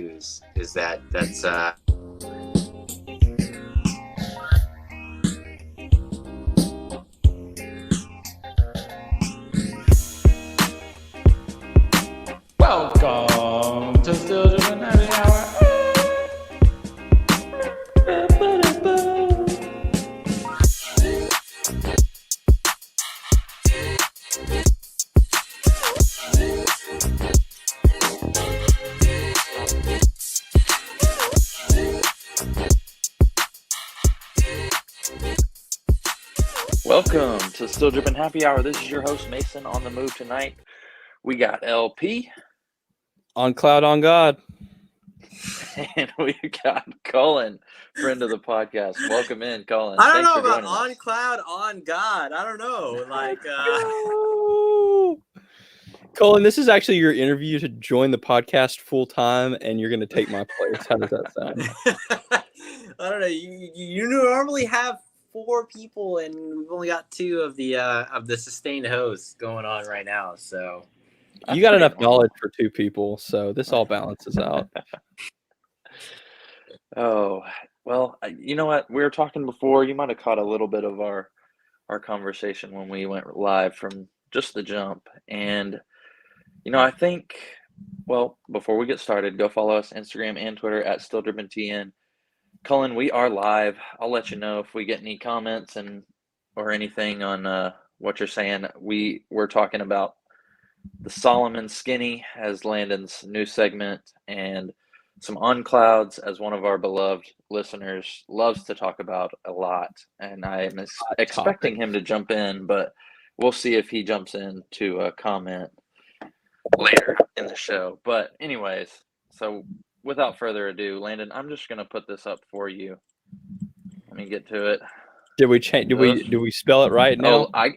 is that's Welcome to Still Drippin Happy Hour. Welcome to Still Drippin Happy Hour. This is your host Mason. On the move tonight, we got LP. On cloud, on God. And we got Cullen, friend of the podcast. Welcome in, Cullen. I don't Thanks know for about joining on us. cloud, on God. I don't know. Colin, this is actually your interview to join the podcast full time, and you're going to take my place. How does that sound? I don't know. You normally have 4 people, and we've only got 2 of the sustained hosts going on right now. So You got enough knowledge for 2 people, so this all balances out. Oh, well, you know what? We were talking before. You might have caught a little bit of our conversation when we went live from just the jump. And, you know, I think, well, before we get started, go follow us Instagram and Twitter at StillDrippinTN. Cullen, we are live. I'll let you know if we get any comments or anything on what you're saying. We're talking about the Solomon Skinny as Landon's new segment, and some on clouds as one of our beloved listeners loves to talk about a lot. And I am expecting him to jump in, but we'll see if he jumps in to comment later in the show. But anyways, so without further ado, Landon, I'm just gonna put this up for you. Let me get to it. Did we change? Do we spell it right now? Oh,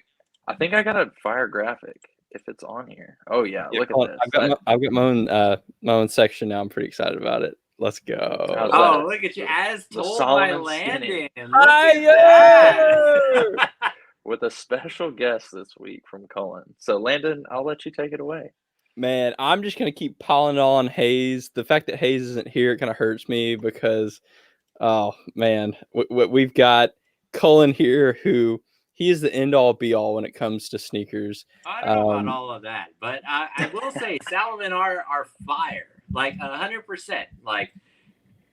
I think I got a fire graphic if it's on here. Oh yeah, look at this. I've got my own section now. I'm pretty excited about it. Let's go. Oh, look at you, as told by Landon. With a special guest this week from Cullen. So Landon, I'll let you take it away. Man, I'm just gonna keep piling on Hayes. The fact that Hayes isn't here kind of hurts me because, oh man, we've got Cullen here, who he is the end all be all when it comes to sneakers. I don't know about all of that, but I will say Salomon are fire, like 100%. Like,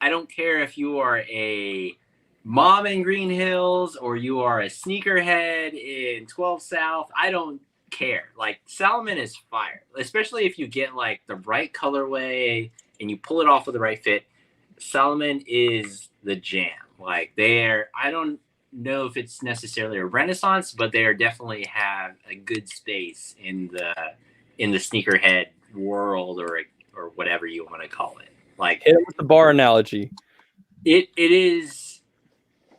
I don't care if you are a mom in Green Hills or you are a sneakerhead in 12 South. I don't care. Like, Salomon is fire, especially if you get like the right colorway and you pull it off with the right fit. Salomon is the jam. Like, I don't know if it's necessarily a renaissance, but they definitely have a good space in the sneakerhead world or whatever you want to call it. Like, hit it with the bar analogy. It is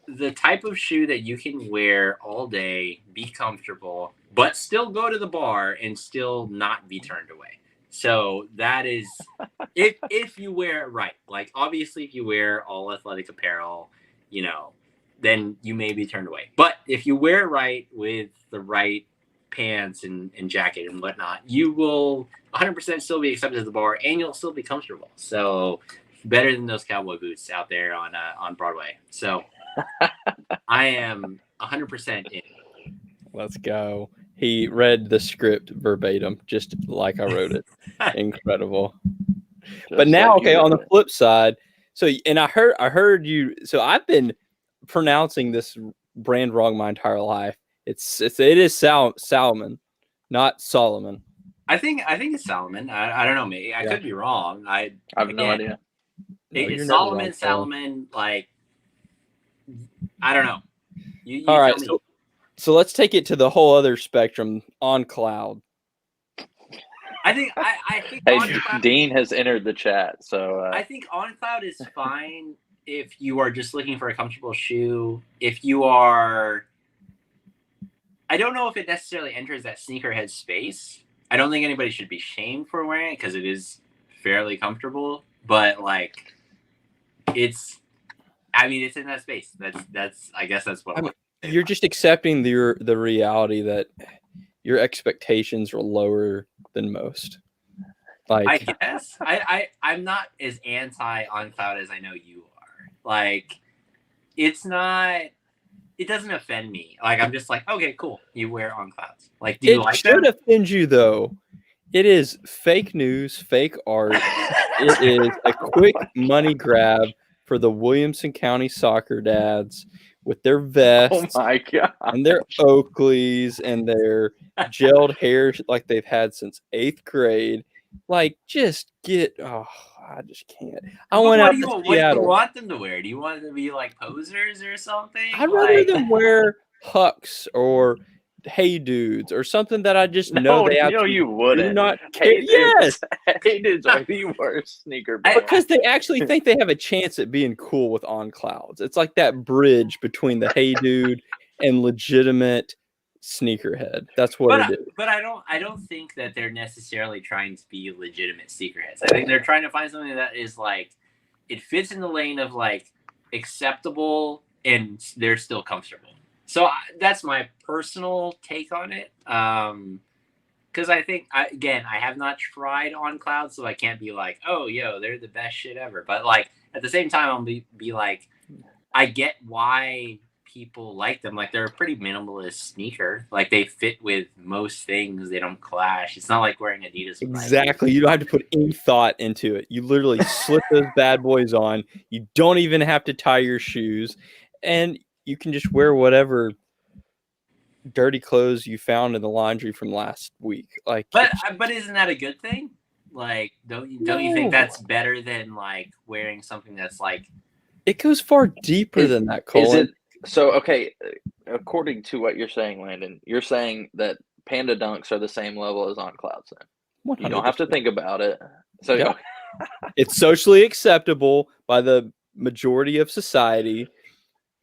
the type of shoe that you can wear all day, be comfortable, but still go to the bar and still not be turned away. So that is if you wear it right. Like, obviously, if you wear all athletic apparel, you know, then you may be turned away. But if you wear it right with the right pants and jacket and whatnot, you will 100% still be accepted at the bar, and you'll still be comfortable. So better than those cowboy boots out there on Broadway. So I am 100% in. Let's go. He read the script verbatim, just like I wrote it. Incredible. But now, okay, on the flip side, so, and I heard you. So I've been pronouncing this brand wrong my entire life. It is Salomon, not Solomon. I think it's Salomon. I don't know. Maybe I could be wrong. I have no idea. It's Salomon. Like, I don't know. You all right. So let's take it to the whole other spectrum. On cloud. I think hey, Dean has entered the chat. So I think on cloud is fine if you are just looking for a comfortable shoe. If you are, I don't know if it necessarily enters that sneakerhead space. I don't think anybody should be shamed for wearing it because it is fairly comfortable. But like, it's in that space. That's I guess that's what you're just accepting the reality that your expectations are lower than most. Like, I guess I'm not as anti on cloud as I know you are. Like, it's not. It doesn't offend me. Like, I'm just like, okay, cool. You wear on clouds. Like, do you it like should them? offend you though. It is fake news, fake art. It is a quick money grab for the Williamson County soccer dads with their Oh vests my god! and their Oakleys and their gelled hair like they've had since 8th grade. Like, just get. Oh, I just can't. I But went what out do you to what do you Seattle. want them to wear? Do you want them to be like posers or something? I'd rather Like, them wear Hucks or Hey Dudes or something that I just know No, they no, absolutely you do wouldn't. not care. Hey Yes, dudes, hey dudes are the worst sneaker band. because they actually think they have a chance at being cool with On Clouds. It's like that bridge between the Hey Dude and legitimate sneakerhead. That's what it is. but I don't think that they're necessarily trying to be legitimate sneakerheads. I think they're trying to find something that is like it fits in the lane of like acceptable and they're still comfortable. So that's my personal take on it. Because I think again, I have not tried on cloud, so I can't be like, oh, yo, they're the best shit ever. But like at the same time, I'll be like, I get why people like them. Like they're a pretty minimalist sneaker. Like they fit with most things. They don't clash. It's not like wearing Adidas. Exactly. You don't have to put any thought into it. You literally slip those bad boys on. You don't even have to tie your shoes, and you can just wear whatever dirty clothes you found in the laundry from last week. Like, But isn't that a good thing? Like, don't you think No. that's better than like wearing something that's like it goes far deeper than that, Is Colin. it so? Okay, according to what you're saying, Landon, you're saying that Panda Dunks are the same level as On Clouds. Then you don't have to 100%. think about it. So Yep. It's socially acceptable by the majority of society.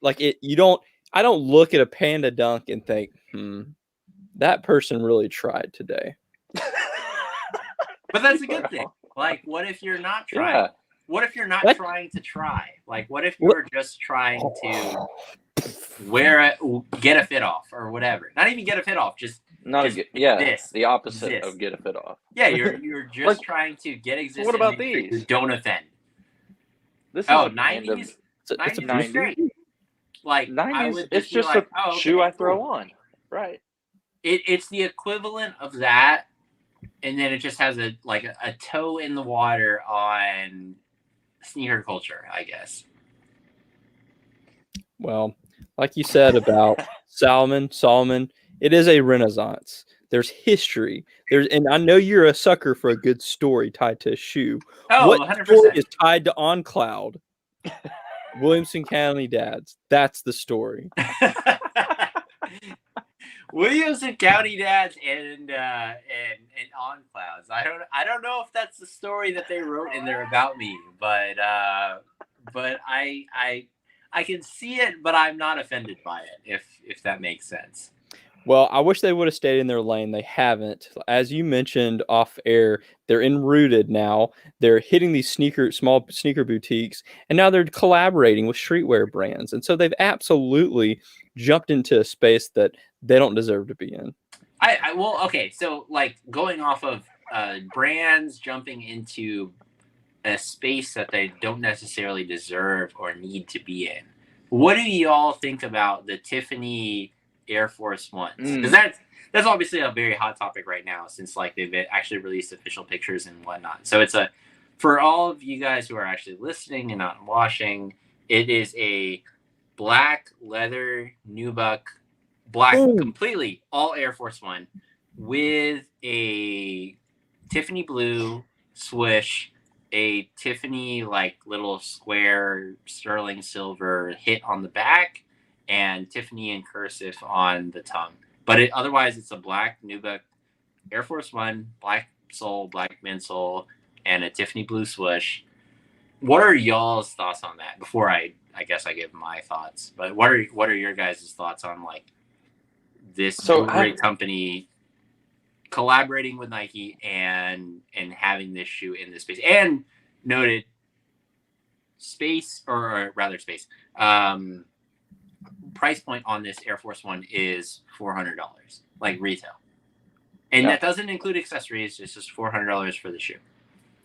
Like I don't look at a Panda Dunk and think, that person really tried today. But that's a good thing. Like, what if you're not trying? Yeah. What if you're not What? trying to try? Like, what if you're just trying to get a fit off or whatever? Not even get a fit off, just the opposite exist. of get a fit off. Yeah, you're just Like, trying to get existence. what about these? Don't offend. This is Oh, a Panda 90s? It's a 90s is great. Like, I 90s. would It's be just like, a oh, shoe okay, I throw cool. on, right? It's the equivalent of that, and then it just has a toe in the water on sneaker culture, I guess. Well, like you said about Solomon, it is a renaissance. There's history. And I know you're a sucker for a good story tied to a shoe. Oh, what 100%. story is tied to On Cloud? Williamson County dads. That's the story. Williamson County dads and on clouds. I don't know if that's the story that they wrote in there about me, but I can see it, but I'm not offended by it if that makes sense. Well, I wish they would have stayed in their lane. They haven't. As you mentioned off air, they're enrooted now. They're hitting these small sneaker boutiques, and now they're collaborating with streetwear brands. And so they've absolutely jumped into a space that they don't deserve to be in. Well, okay, so like going off of brands jumping into a space that they don't necessarily deserve or need to be in. What do y'all think about the Tiffany Air Force Ones? Because that's obviously a very hot topic right now, since like they've actually released official pictures and whatnot. So it's for all of you guys who are actually listening and not watching, it is a black leather nubuck, completely all Air Force One with a Tiffany blue swoosh, a Tiffany like little square sterling silver hit on the back, and Tiffany in cursive on the tongue. But otherwise, it's a black nubuck Air Force One, black sole, black midsole, and a Tiffany blue swoosh. What are y'all's thoughts on that? Before I guess I give my thoughts, but what are your guys' thoughts on like this great company collaborating with Nike and having this shoe in this space? And noted space, or rather space, price point on this Air Force One is $400, like retail. And that doesn't include accessories. It's just $400 for the shoe.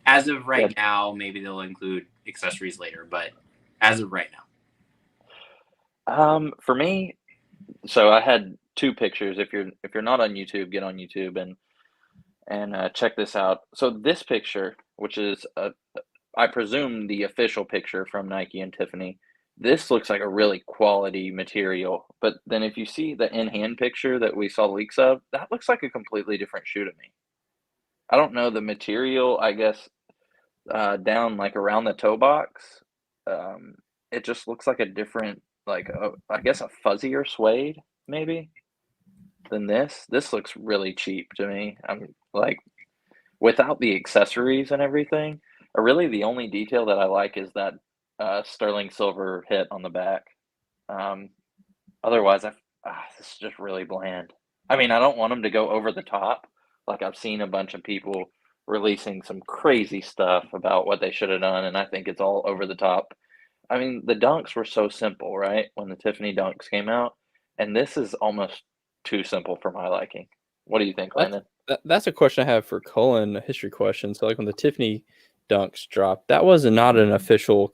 As of right now, maybe they'll include accessories later, but as of right now. For me, so I had two pictures. If you're not on YouTube, get on YouTube and check this out. So this picture, which is I presume the official picture from Nike and Tiffany, this looks like a really quality material. But then if you see the in-hand picture that we saw leaks of, that looks like a completely different shoe to me. I don't know the material, I guess, down like around the toe box. It just looks like a different, like I guess a fuzzier suede maybe than this. This looks really cheap to me. I'm like, without the accessories and everything, really the only detail that I like is that sterling silver hit on the back. Um, Otherwise, this is just really bland. I mean, I don't want them to go over the top. Like I've seen a bunch of people releasing some crazy stuff about what they should have done, and I think it's all over the top. I mean, the dunks were so simple, right? When the Tiffany dunks came out, and this is almost too simple for my liking. What do you think, That's, Landon? that's a question I have for Cullen, a history question. So, like when the Tiffany dunks dropped, that was not an official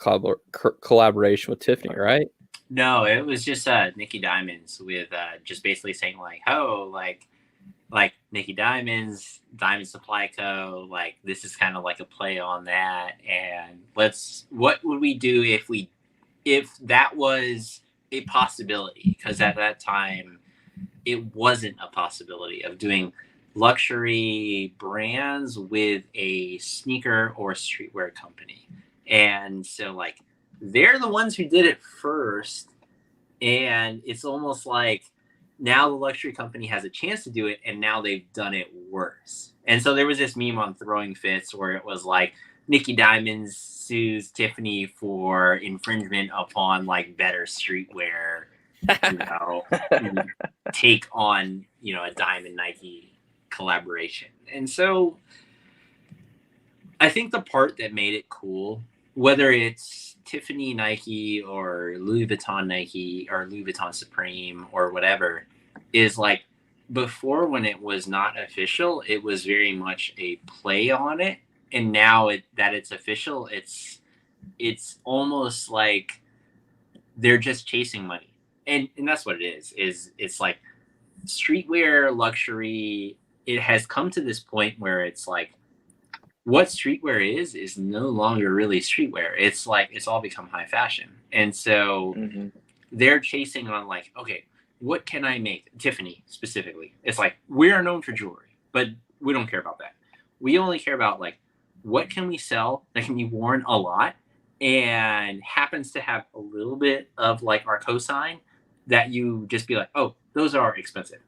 collaboration with Tiffany, right? No, it was just Nikki Diamonds with just basically saying like, oh, like Nikki Diamonds, Diamond Supply Co. Like this is kind of like a play on that, and what would we do if that was a possibility? Because at that time, it wasn't a possibility of doing luxury brands with a sneaker or streetwear company, and so like they're the ones who did it first, and it's almost like now the luxury company has a chance to do it, and now they've done it worse. And so there was this meme on Throwing Fits where it was like Nikki Diamonds sues Tiffany for infringement upon like better streetwear, you know, take on, you know, a Diamond Nike collaboration. And so I think the part that made it cool, whether it's Tiffany Nike or Louis Vuitton Nike or Louis Vuitton Supreme or whatever, is like before when it was not official, it was very much a play on it. And now that it's official, it's almost like they're just chasing money. And that's what it is it's like streetwear luxury. It has come to this point where it's like what streetwear is no longer really streetwear. It's like it's all become high fashion. And so they're chasing on like, okay, what can I make? Tiffany specifically. It's like we are known for jewelry, but we don't care about that. We only care about like what can we sell that can be worn a lot and happens to have a little bit of like our cosign that you just be like, oh, those are expensive.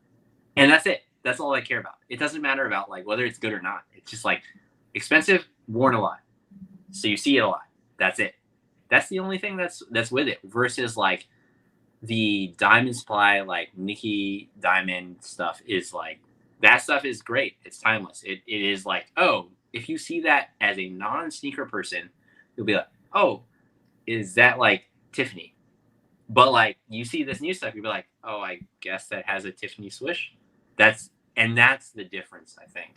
And that's it. That's all I care about. It doesn't matter about like whether it's good or not. It's just like expensive, worn a lot. So you see it a lot. That's it. That's the only thing that's with it versus like the Diamond Supply, like Nikki Diamond stuff is like, that stuff is great. It's timeless. It is like, oh, if you see that as a non-sneaker person, you'll be like, oh, is that like Tiffany? But like you see this new stuff, you'll be like, oh, I guess that has a Tiffany swoosh. That's the difference, I think.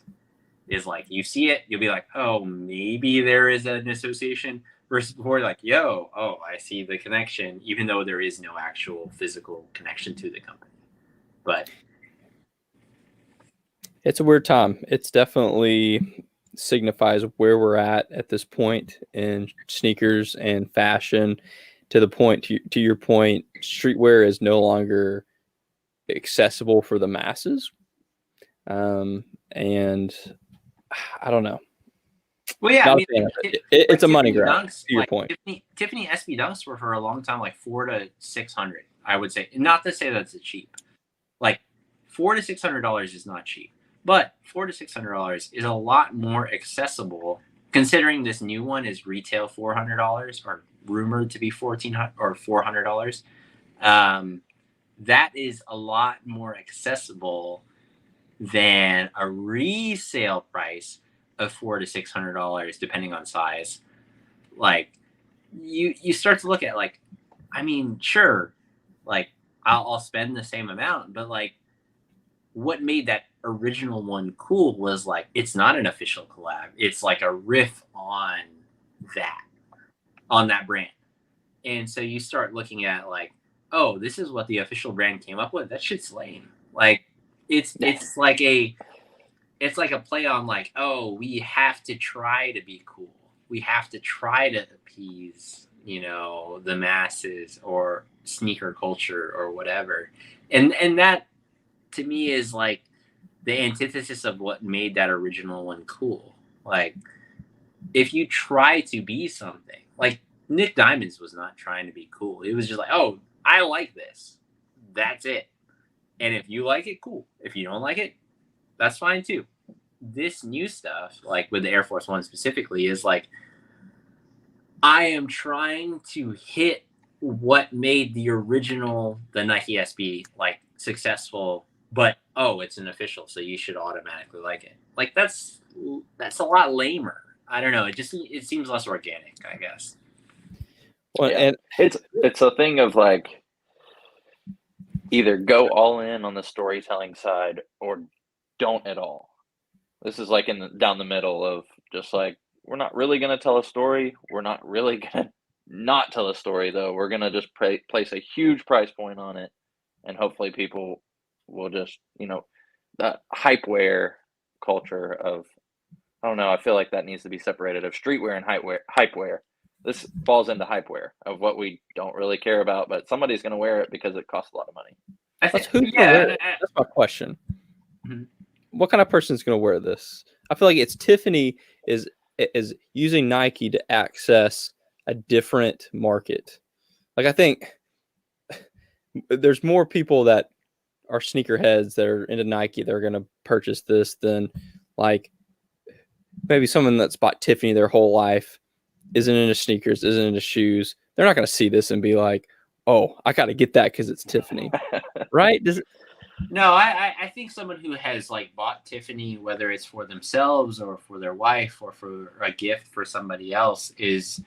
Is like you see it, you'll be like, oh, maybe there is an association versus before like, yo, oh, I see the connection, even though there is no actual physical connection to the company. But it's a weird time. It's definitely signifies where we're at this point in sneakers and fashion. To the point, to your point, streetwear is no longer accessible for the masses. And I don't know. Well, yeah, I mean, it's a money grab. To your like, point, Tiffany SB dunks were for a long time like $400 to $600. I would say, not to say that's cheap. Like $400 to $600 is not cheap, but $400 to $600 is a lot more accessible. Considering this new one is retail $400 or rumored to be $1,400 or $400, that is a lot more accessible than a resale price of $400 to $600, depending on size. Like you start to look at like, I mean, sure, like I'll spend the same amount, but like, what made that original one cool was like, it's not an official collab. It's like a riff that, on that brand. And so you start looking at like, oh, this is what the official brand came up with. That shit's lame. Like it's like a play on like, oh, we have to try to be cool. We have to try to appease, the masses or sneaker culture or whatever. And that to me is like the antithesis of what made that original one cool. Like if you try to be something, like Nick Diamond's was not trying to be cool. It was just like, oh, I like this. That's it. And if you like it, cool. If you don't like it, that's fine too. This new stuff, like with the Air Force One specifically, is like, I am trying to hit what made the original, the Nike SB, like successful, but it's an official, so you should automatically like it. Like that's a lot lamer. I don't know. It seems less organic, I guess. Well, yeah. And it's a thing of like either go all in on the storytelling side or don't at all. This is like down the middle of just like, we're not really going to tell a story. We're not really going to not tell a story though. We're going to just place a huge price point on it, and hopefully people will just, that hypewear culture of, I don't know, I feel like that needs to be separated of streetwear and hypewear. This falls into hypewear of what we don't really care about, but somebody's going to wear it because it costs a lot of money. That's my question. Mm-hmm. What kind of person is going to wear this? I feel like it's Tiffany is using Nike to access a different market. Like I think there's more people that are sneakerheads that are into Nike that are going to purchase this than like maybe someone that's bought Tiffany their whole life, isn't into sneakers, isn't into shoes. They're not going to see this and be like, oh, I got to get that because it's Tiffany. Right? No, I think someone who has like bought Tiffany, whether it's for themselves or for their wife or for a gift for somebody else, is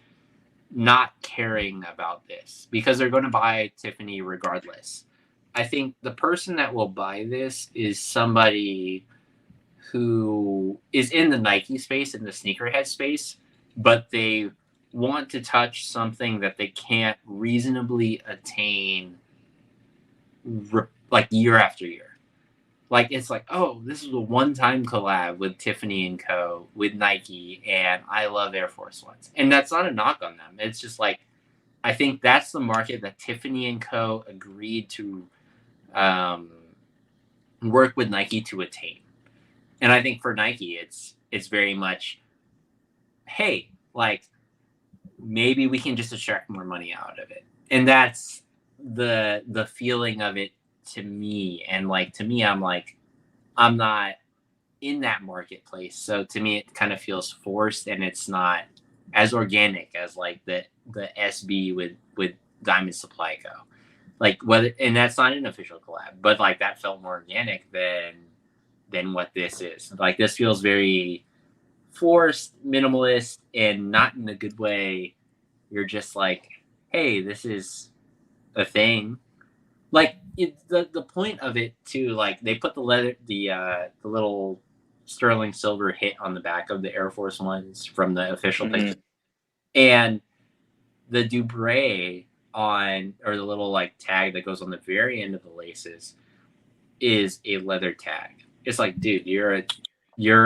not caring about this because they're going to buy Tiffany regardless. I think the person that will buy this is somebody who is in the Nike space, in the sneakerhead space, but they want to touch something that they can't reasonably attain like year after year. Like it's like, oh, this is a one-time collab with Tiffany and Co. with Nike, and I love Air Force Ones. And that's not a knock on them. It's just like, I think that's the market that Tiffany and Co. agreed to work with Nike to attain. And I think for Nike, it's very much, hey, like maybe we can just extract more money out of it. And that's the feeling of it to me. And like to me, I'm like, I'm not in that marketplace. So to me, it kind of feels forced, and it's not as organic as like the SB with Diamond Supply Co. Like whether, and that's not an official collab, but like that felt more organic than what this is. Like this feels very forced, minimalist, and not in a good way. You're just like, hey, this is a thing. Like the point of it too, like they put the little sterling silver hit on the back of the Air Force Ones from the official picture, and the Dubray on, or the little like tag that goes on the very end of the laces, is a leather tag. It's like, dude, you're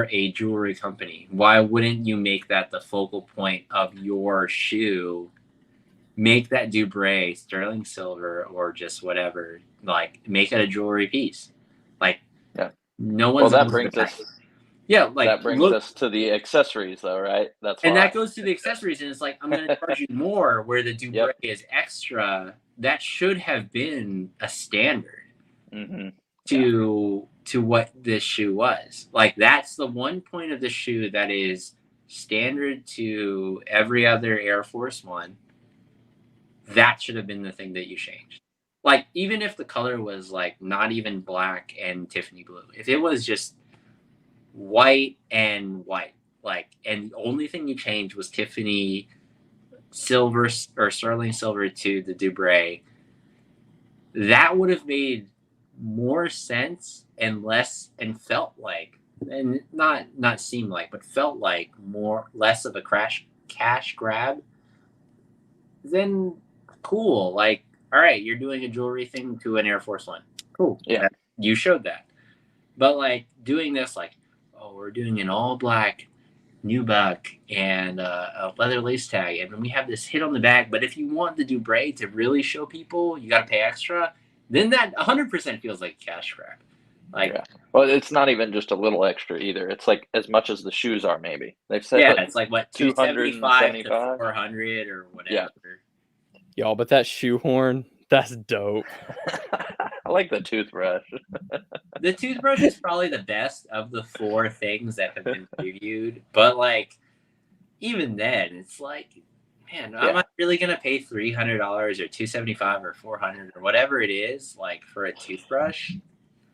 a jewelry company. Why wouldn't you make that the focal point of your shoe? Make that Dubray sterling silver or just whatever. Like, make it a jewelry piece. Like, no one's. Well, that brings us. Yeah, like that brings us to the accessories, though, right? That goes to the accessories, and it's like, I'm going to charge you more. Where the Dubray is extra, that should have been a standard. Mm-hmm. To what this shoe was. Like that's the one point of the shoe that is standard to every other Air Force One. That should have been the thing that you changed. Like even if the color was like not even black and Tiffany blue, if it was just white and white, like, and the only thing you changed was Tiffany silver or sterling silver to the Dubray, that would have made more sense and less and felt like, and not seem like, but felt like less of a cash grab, then cool. Like, all right, you're doing a jewelry thing to an Air Force One. Cool. Yeah. You showed that. But like doing this, like, oh, we're doing an all black nubuck and a leather lace tag, and we have this hit on the back. But if you want the Dubray to really show people, you got to pay extra. Then that 100% feels like cash grab. Like, yeah. Well, it's not even just a little extra either. It's like as much as the shoes are. Maybe they've said yeah, it's like what, 275 to 275? 400 or whatever. Yeah. Y'all, but that shoehorn, that's dope. I like the toothbrush. The toothbrush is probably the best of the 4 things that have been reviewed. But like, even then, it's like, man, am I really gonna pay $300 or $275 or $400 or whatever it is, like for a toothbrush?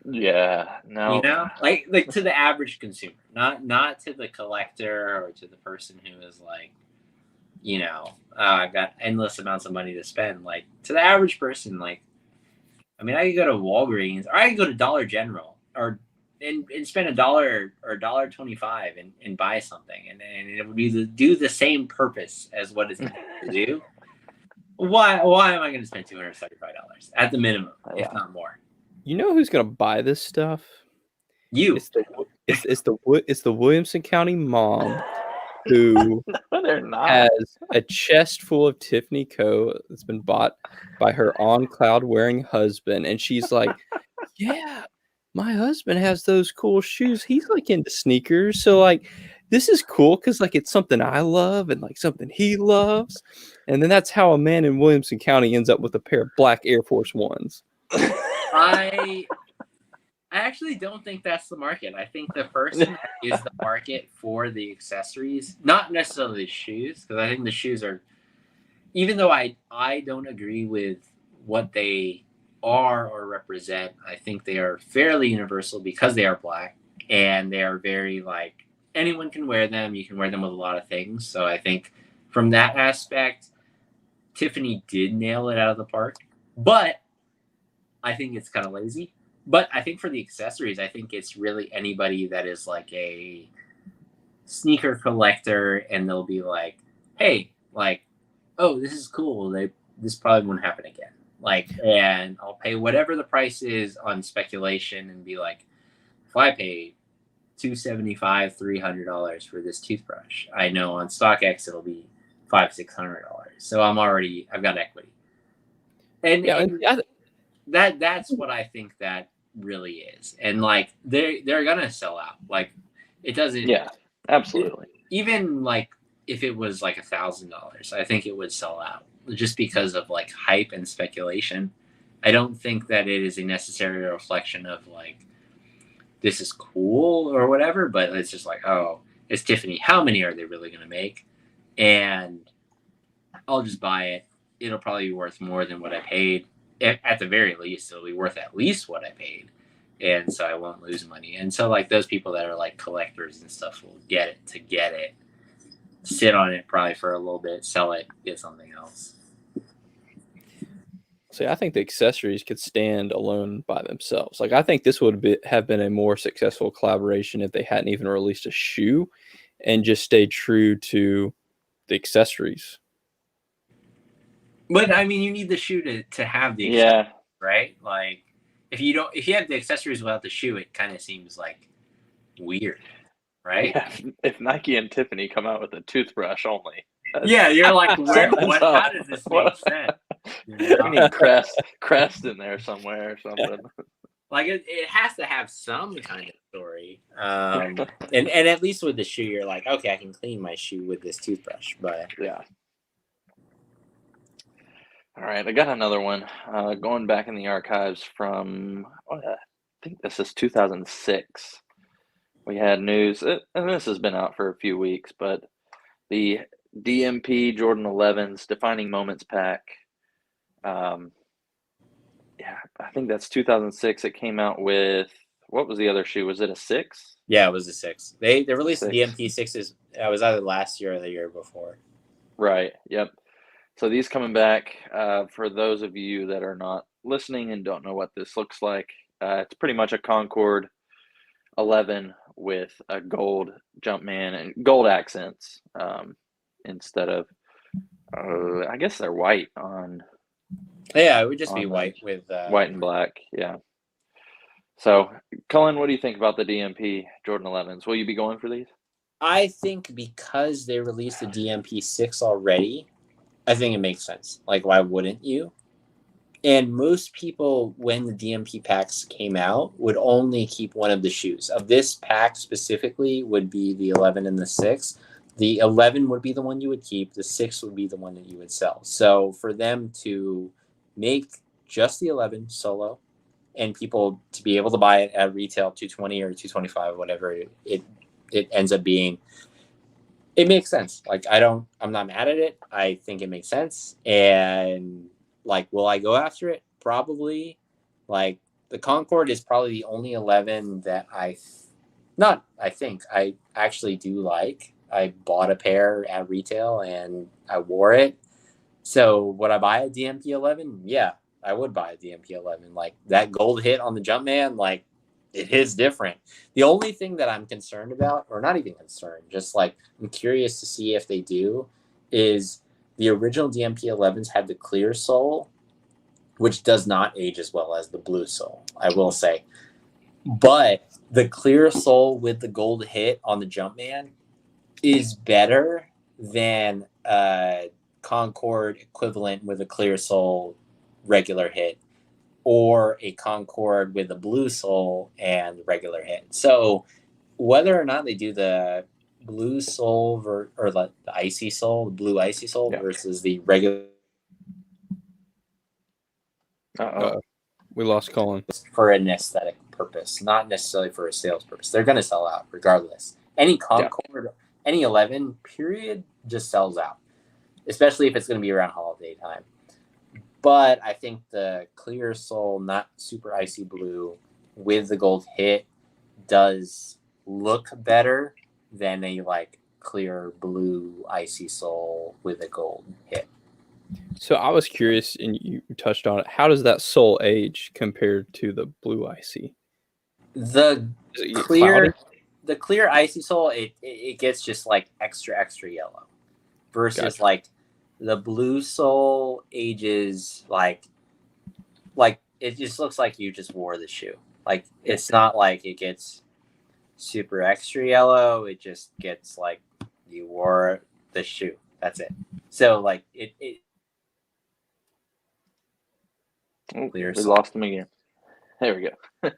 Yeah, no. You know, like to the average consumer, not to the collector or to the person who is like, you know, I've got endless amounts of money to spend. Like to the average person, like, I mean, I could go to Walgreens or I could go to Dollar General and spend $1 or $1.25 and buy something, and it would do the same purpose as what it's to do. Why am I going to spend $275 at the minimum, if not more? You know who's going to buy this stuff? You. It's the Williamson County mom who No, they're not. has a chest full of Tiffany Co. that's been bought by her on cloud wearing husband, and she's like, "Yeah, my husband has those cool shoes. He's like into sneakers, so like this is cool because like it's something I love and like something he loves." And then that's how a man in Williamson County ends up with a pair of black Air Force Ones. I actually don't think that's the market. I think the person is the market for the accessories, not necessarily the shoes, because I think the shoes are, even though I don't agree with what they are or represent, I think they are fairly universal because they are black and they are very like anyone can wear them. You can wear them with a lot of things. So I think from that aspect, Tiffany did nail it out of the park, but I think it's kind of lazy. But I think for the accessories, I think it's really anybody that is like a sneaker collector, and they'll be like, hey, like, oh, this is cool. This probably won't happen again. Like, and I'll pay whatever the price is on speculation and be like, if I pay $275, $300 for this toothbrush, I know on StockX it'll be $500-$600. So I've got equity. And that's what I think that really is. And like they're gonna sell out. Like it doesn't. Yeah, absolutely. Even like if it was like $1,000, I think it would sell out just because of like hype and speculation. I don't think that it is a necessary reflection of like this is cool or whatever, but it's just like, oh, it's Tiffany. How many are they really gonna make? And I'll just buy it. It'll probably be worth more than what I paid. At the very least, it'll be worth at least what I paid. And so I won't lose money. And so like those people that are like collectors and stuff will get it, sit on it probably for a little bit, sell it, get something else. See, I think the accessories could stand alone by themselves. Like I think this would have been a more successful collaboration if they hadn't even released a shoe and just stayed true to the accessories. But I mean, you need the shoe to have the accessories, right? Like if you have the accessories without the shoe, it kind of seems like weird, right? Yeah, if Nike and Tiffany come out with a toothbrush only. Yeah, you're like, how does this make sense? You need Crest in there somewhere or something. Like it has to have some kind of story. And at least with the shoe, you're like, okay, I can clean my shoe with this toothbrush. But yeah. All right, I got another one. Going back in the archives from, I think this is 2006. We had news, and this has been out for a few weeks, but the DMP Jordan 11s Defining Moments pack. I think that's 2006. It came out with, what was the other shoe? Was it a 6? Yeah, it was a 6. They released the DMP 6s. It was either last year or the year before. Right. Yep. So these coming back, for those of you that are not listening and don't know what this looks like, It's pretty much a Concord 11 with a gold Jumpman and gold accents instead of, I guess they're white on. Yeah, it would just be white with white and black. Yeah. So, Cullen, what do you think about the DMP Jordan 11s? Will you be going for these? I think because they released the DMP 6 already, I think it makes sense. Like, why wouldn't you? And most people, when the DMP packs came out, would only keep one of the shoes. Of this pack specifically would be the 11 and the 6. The 11 would be the one you would keep. The 6 would be the one that you would sell. So for them to make just the 11 solo and people to be able to buy it at retail, 220 or 225, whatever it ends up being, it makes sense. Like, I'm not mad at it. I think it makes sense. And like, will I go after it? Probably. Like, the Concorde is probably the only 11 that I actually do like. I bought a pair at retail and I wore it. So would I buy a DMP 11? Yeah, I would buy a DMP 11. Like, that gold hit on the Jumpman, like, it is different. The only thing that I'm concerned about, or not even concerned, just like I'm curious to see if they do, is the original DMP 11s had the clear sole, which does not age as well as the blue sole, I will say. But the clear sole with the gold hit on the Jumpman is better than Concorde equivalent with a clear sole regular hit, or a Concorde with a blue sole and regular hit. So whether or not they do the blue sole or the icy sole, the blue icy sole versus the regular. We lost Colin. For an aesthetic purpose, not necessarily for a sales purpose. They're going to sell out regardless. Any Concorde, any 11 period just sells out, especially if it's going to be around holiday time. But I think the clear sole, not super icy blue, with the gold hit does look better than a like clear blue icy sole with a gold hit. So I was curious, and you touched on it. How does that sole age compared to the blue icy? The clear icy sole, it gets just like extra yellow, versus like the blue sole ages like it just looks like you just wore the shoe. Like, it's not like it gets super extra yellow. It just gets like you wore the shoe. That's it. So like it we lost him again. There we go.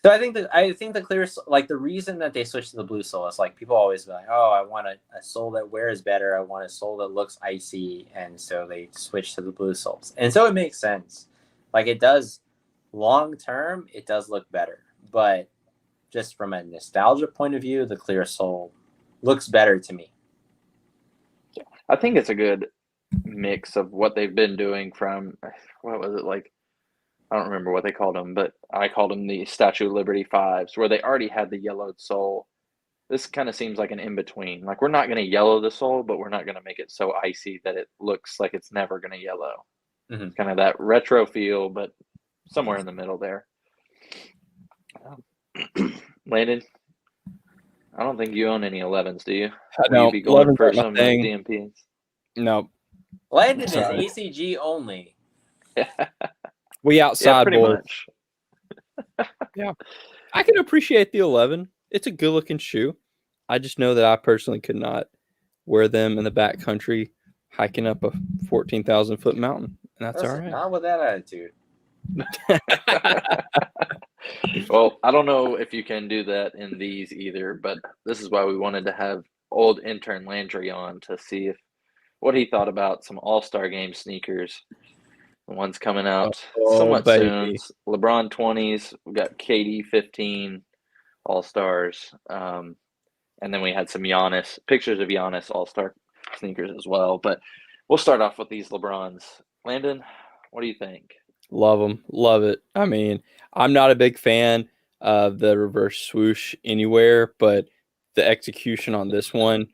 So I think the clear, like, the reason that they switched to the blue sole is like people always be like, oh, I want a sole that wears better. I want a sole that looks icy, and so they switch to the blue soles. And so it makes sense. Like, it does long term, it does look better, but just from a nostalgia point of view, the clear sole looks better to me. I think it's a good mix of what they've been doing from, what was it, like, I don't remember what they called them, but I called them the Statue of Liberty 5s, where they already had the yellowed sole. This kind of seems like an in-between. Like, we're not going to yellow the sole, but we're not going to make it so icy that it looks like it's never going to yellow. Mm-hmm. It's kind of that retro feel, but somewhere in the middle there. Landon, I don't think you own any 11s, do you? No, you be going for some DMPs? No. Landon is ACG only. We outside pretty much. Yeah. I can appreciate the 11. It's a good looking shoe. I just know that I personally could not wear them in the backcountry hiking up a 14,000 foot mountain. And that's all right. Not with that attitude. Well, I don't know if you can do that in these either, but this is why we wanted to have old intern Landry on to see what he thought about some All-Star Game sneakers. The one's coming out somewhat soon. LeBron 20s. We got KD 15 All-Stars. And then we had some pictures of Giannis All-Star sneakers as well. But we'll start off with these LeBrons. Landon, what do you think? Love them. Love it. I mean, I'm not a big fan of the reverse swoosh anywhere, but the execution on this one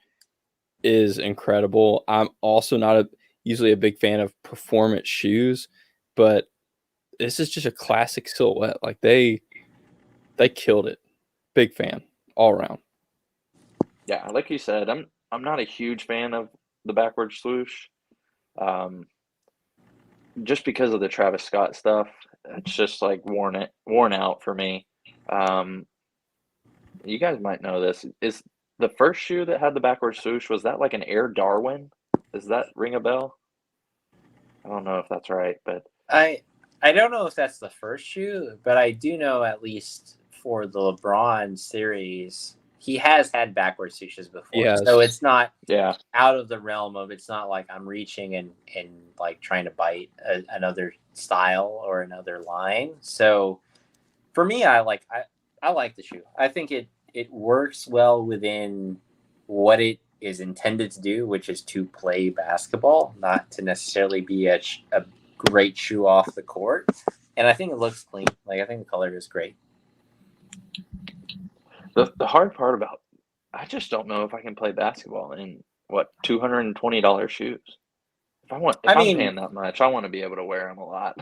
is incredible. I'm also not usually a big fan of performance shoes, but this is just a classic silhouette. Like they killed it. Big fan all around. Yeah, like you said, I'm not a huge fan of the backward swoosh. Just because of the Travis Scott stuff, it's just like worn out for me. You guys might know this. Is the first shoe that had the backward swoosh, was that like an Air Darwin? Does that ring a bell? I don't know if that's right, but I don't know if that's the first shoe, but I do know at least for the LeBron series, he has had backward swooshes before. Yes. So it's not yeah, out of the realm of, it's not like I'm reaching and like trying to bite another style or another line. So for me, I like the shoe. I think it works well within what it is intended to do, which is to play basketball, not to necessarily be a great shoe off the court. And I think it looks clean. Like, I think the color is great. the hard part about, I just don't know if I can play basketball in what $220 shoes. I'm paying that much, I want to be able to wear them a lot.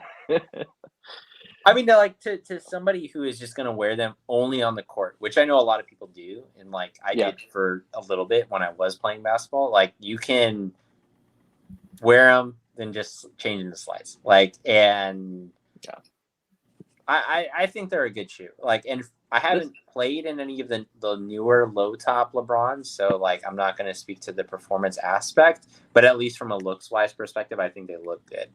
I mean, like to somebody who is just going to wear them only on the court, which I know a lot of people do. And like I did for a little bit when I was playing basketball. Like, you can wear them, then just change into slides. Like, and yeah, I think they're a good shoe. Like, and I haven't played in any of the newer low top LeBrons. So like, I'm not going to speak to the performance aspect, but at least from a looks wise perspective, I think they look good.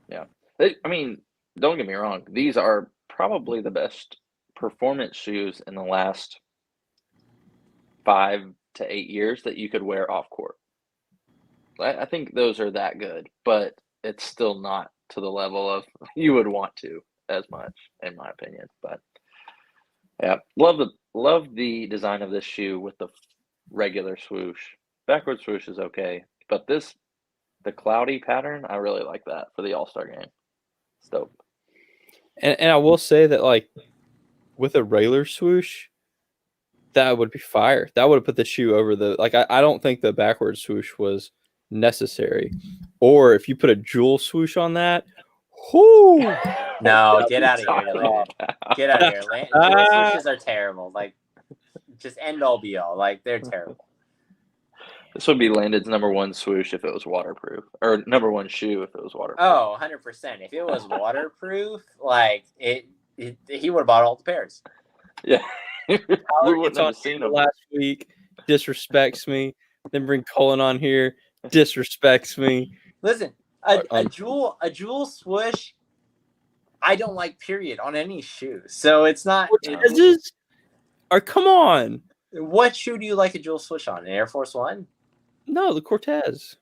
Yeah. I mean, don't get me wrong. These are probably the best performance shoes in the last 5 to 8 years that you could wear off court. I think those are that good, but it's still not to the level of you would want to as much, in my opinion. But yeah, love the design of this shoe with the regular swoosh. Backward swoosh is okay, but the cloudy pattern, I really like that for the All-Star game. It's dope. And I will say that, like, with a regular swoosh, that would be fire. That would have put the shoe over the, like, I don't think the backward swoosh was necessary. Or if you put a jewel swoosh on that, whoo! No, get out of here, Landon. Get out of here. Jewel swooshes are terrible. Like, just end all be all. Like, they're terrible. This would be Landon's #1 swoosh if it was waterproof, or #1 shoe if it was waterproof. Oh, 100%. If it was waterproof, like he would have bought all the pairs. Yeah. We wouldn't have seen him last week. Disrespects me. Then bring Colin on here. Disrespects me. Listen, a jewel swoosh, I don't like, period, on any shoe. So it's not. Or come on. What shoe do you like a jewel swoosh on? An Air Force One? No, the Cortez.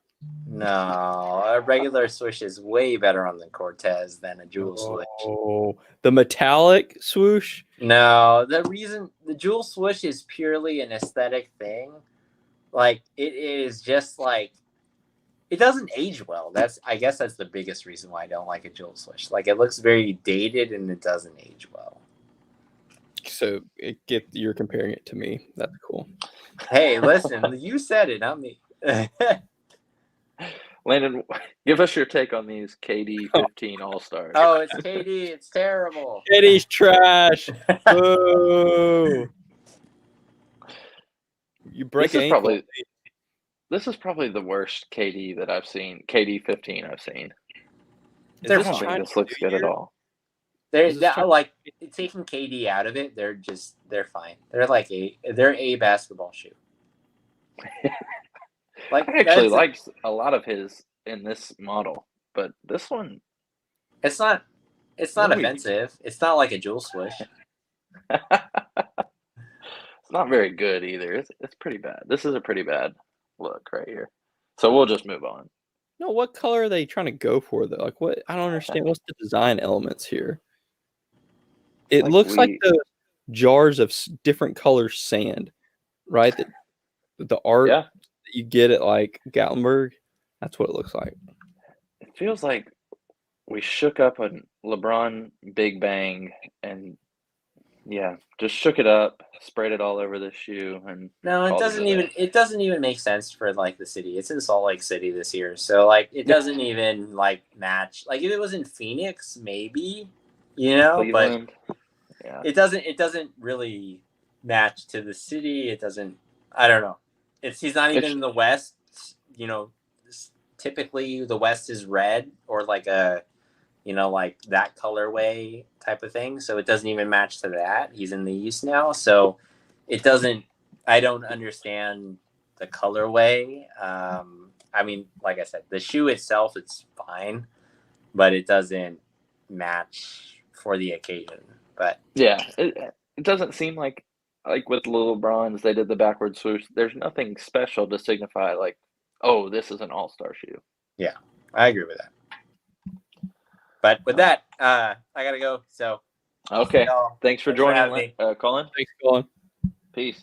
No, a regular swoosh is way better on the Cortez than a jewel swoosh. Oh, the metallic swoosh? No, the jewel swoosh is purely an aesthetic thing. Like, it is just like, it doesn't age well. I guess that's the biggest reason why I don't like a jewel swoosh. Like, it looks very dated and it doesn't age well. So you're comparing it to me. That's cool. Hey, listen, you said it, not me. Landon, give us your take on these KD 15 All-Stars. Oh, it's KD. It's terrible. KD's trash. Boo. You break an ankle. This is probably the worst KD that I've seen. KD 15 I've seen. I don't think this looks good at all. They're like, taking KD out of it. They're fine. They're a basketball shoe. Like, I actually like a lot of his in this model, but this one, it's not offensive. It's not like a jewel swoosh. It's not very good either. It's pretty bad. This is a pretty bad look right here. So we'll just move on. No, what color are they trying to go for though? Like, what? I don't understand. What's the design elements here? It looks like the jars of different color sand, right? The art that you get at like Gatlinburg, that's what it looks like. It feels like we shook up a LeBron Big Bang and Yeah, just shook it up, sprayed it all over the shoe, and No, it called doesn't it a even day. it doesn't even make sense for like the city. It's in Salt Lake City this year. So like it doesn't even like match. Like if it was in Phoenix, maybe, but Cleveland. Yeah. it doesn't really match to the city. It doesn't. I don't know. He's not even It's in the West. You know, typically the West is red or like like that colorway type of thing. So it doesn't even match to that. He's in the East now, so it doesn't. I don't understand the colorway. I mean, like I said, the shoe itself it's fine, but it doesn't match for the occasion. But yeah, it doesn't seem like with the little bronze they did the backward swoosh. There's nothing special to signify like, oh, this is an all-star shoe. yeah, I agree with that. But with that, I gotta go. So okay, thanks for joining, Colin. Thanks, Colin. Peace.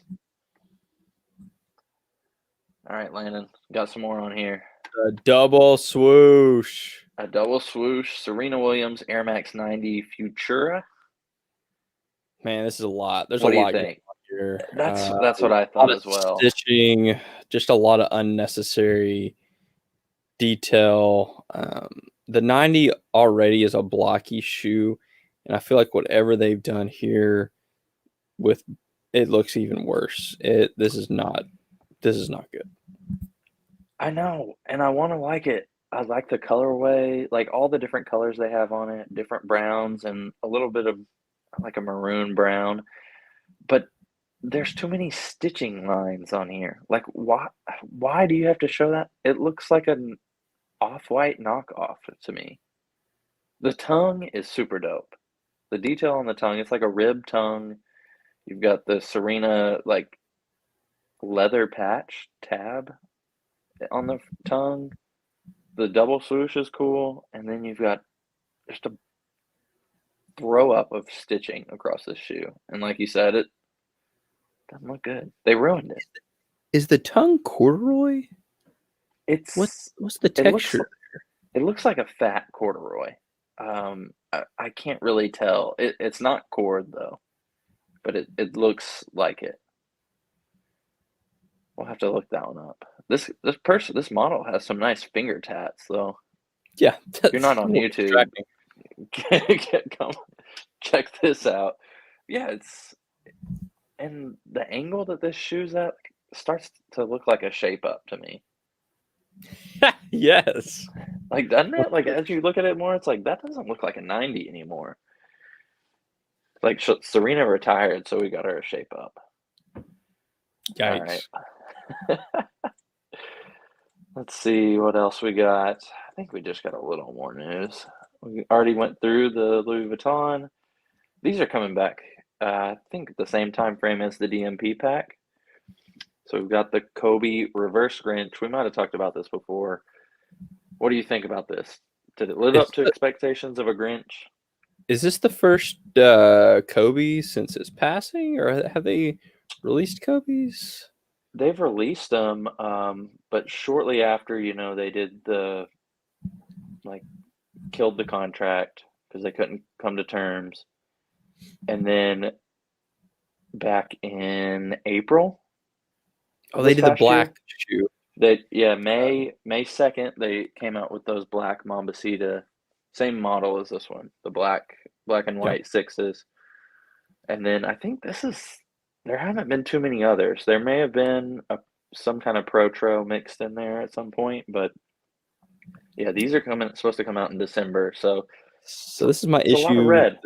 All right, Landon, got some more on here. A double swoosh. A double swoosh. Serena Williams Air Max 90 Futura. Man, this is a lot. There's what a lot do you think? Here. That's what I thought as well. Stitching, just a lot of unnecessary detail. The 90 already is a blocky shoe, and I feel like whatever they've done here with it looks even worse. This is not good. I know, and I want to like it. I like the colorway, like all the different colors they have on it, different browns, and a little bit of like a maroon brown. But there's too many stitching lines on here. Like, why do you have to show that? It looks like an off-white knockoff to me. The tongue is super dope. The detail on the tongue, it's like a rib tongue. You've got the Serena like leather patch tab on the tongue. The double swoosh is cool, and then you've got just a throw up of stitching across this shoe. And like you said, it doesn't look good. They ruined it. Is the tongue corduroy? It's what's the texture? It looks like a fat corduroy. I can't really tell. It's not cord though, but it looks like it. We'll have to look that one up. This model has some nice finger tats though. Yeah, if you're not on YouTube, come check this out. Yeah, and the angle that this shoe's at starts to look like a shape up to me. Yes. Like, doesn't it? Like, as you look at it more, it's like, that doesn't look like a 90 anymore. Like, Serena retired, so we got her a shape up. Yikes. All right. Let's see what else we got. I think we just got a little more news. We already went through the Louis Vuitton. These are coming back, I think, at the same time frame as the DMP pack. So we've got the Kobe Reverse Grinch. We might have talked about this before. What do you think about this? Did it live up to expectations of a Grinch? Is this the first Kobe since his passing, or have they released Kobe's? They've released them, but shortly after, they did killed the contract because they couldn't come to terms. And then back in April. Oh, they did the black shoe. May 2nd, they came out with those black Mambasita, same model as this one, the black and white sixes. And then I think there haven't been too many others. There may have been some kind of Protro mixed in there at some point, but yeah, these are supposed to come out in December. So this is my issue. A lot of red.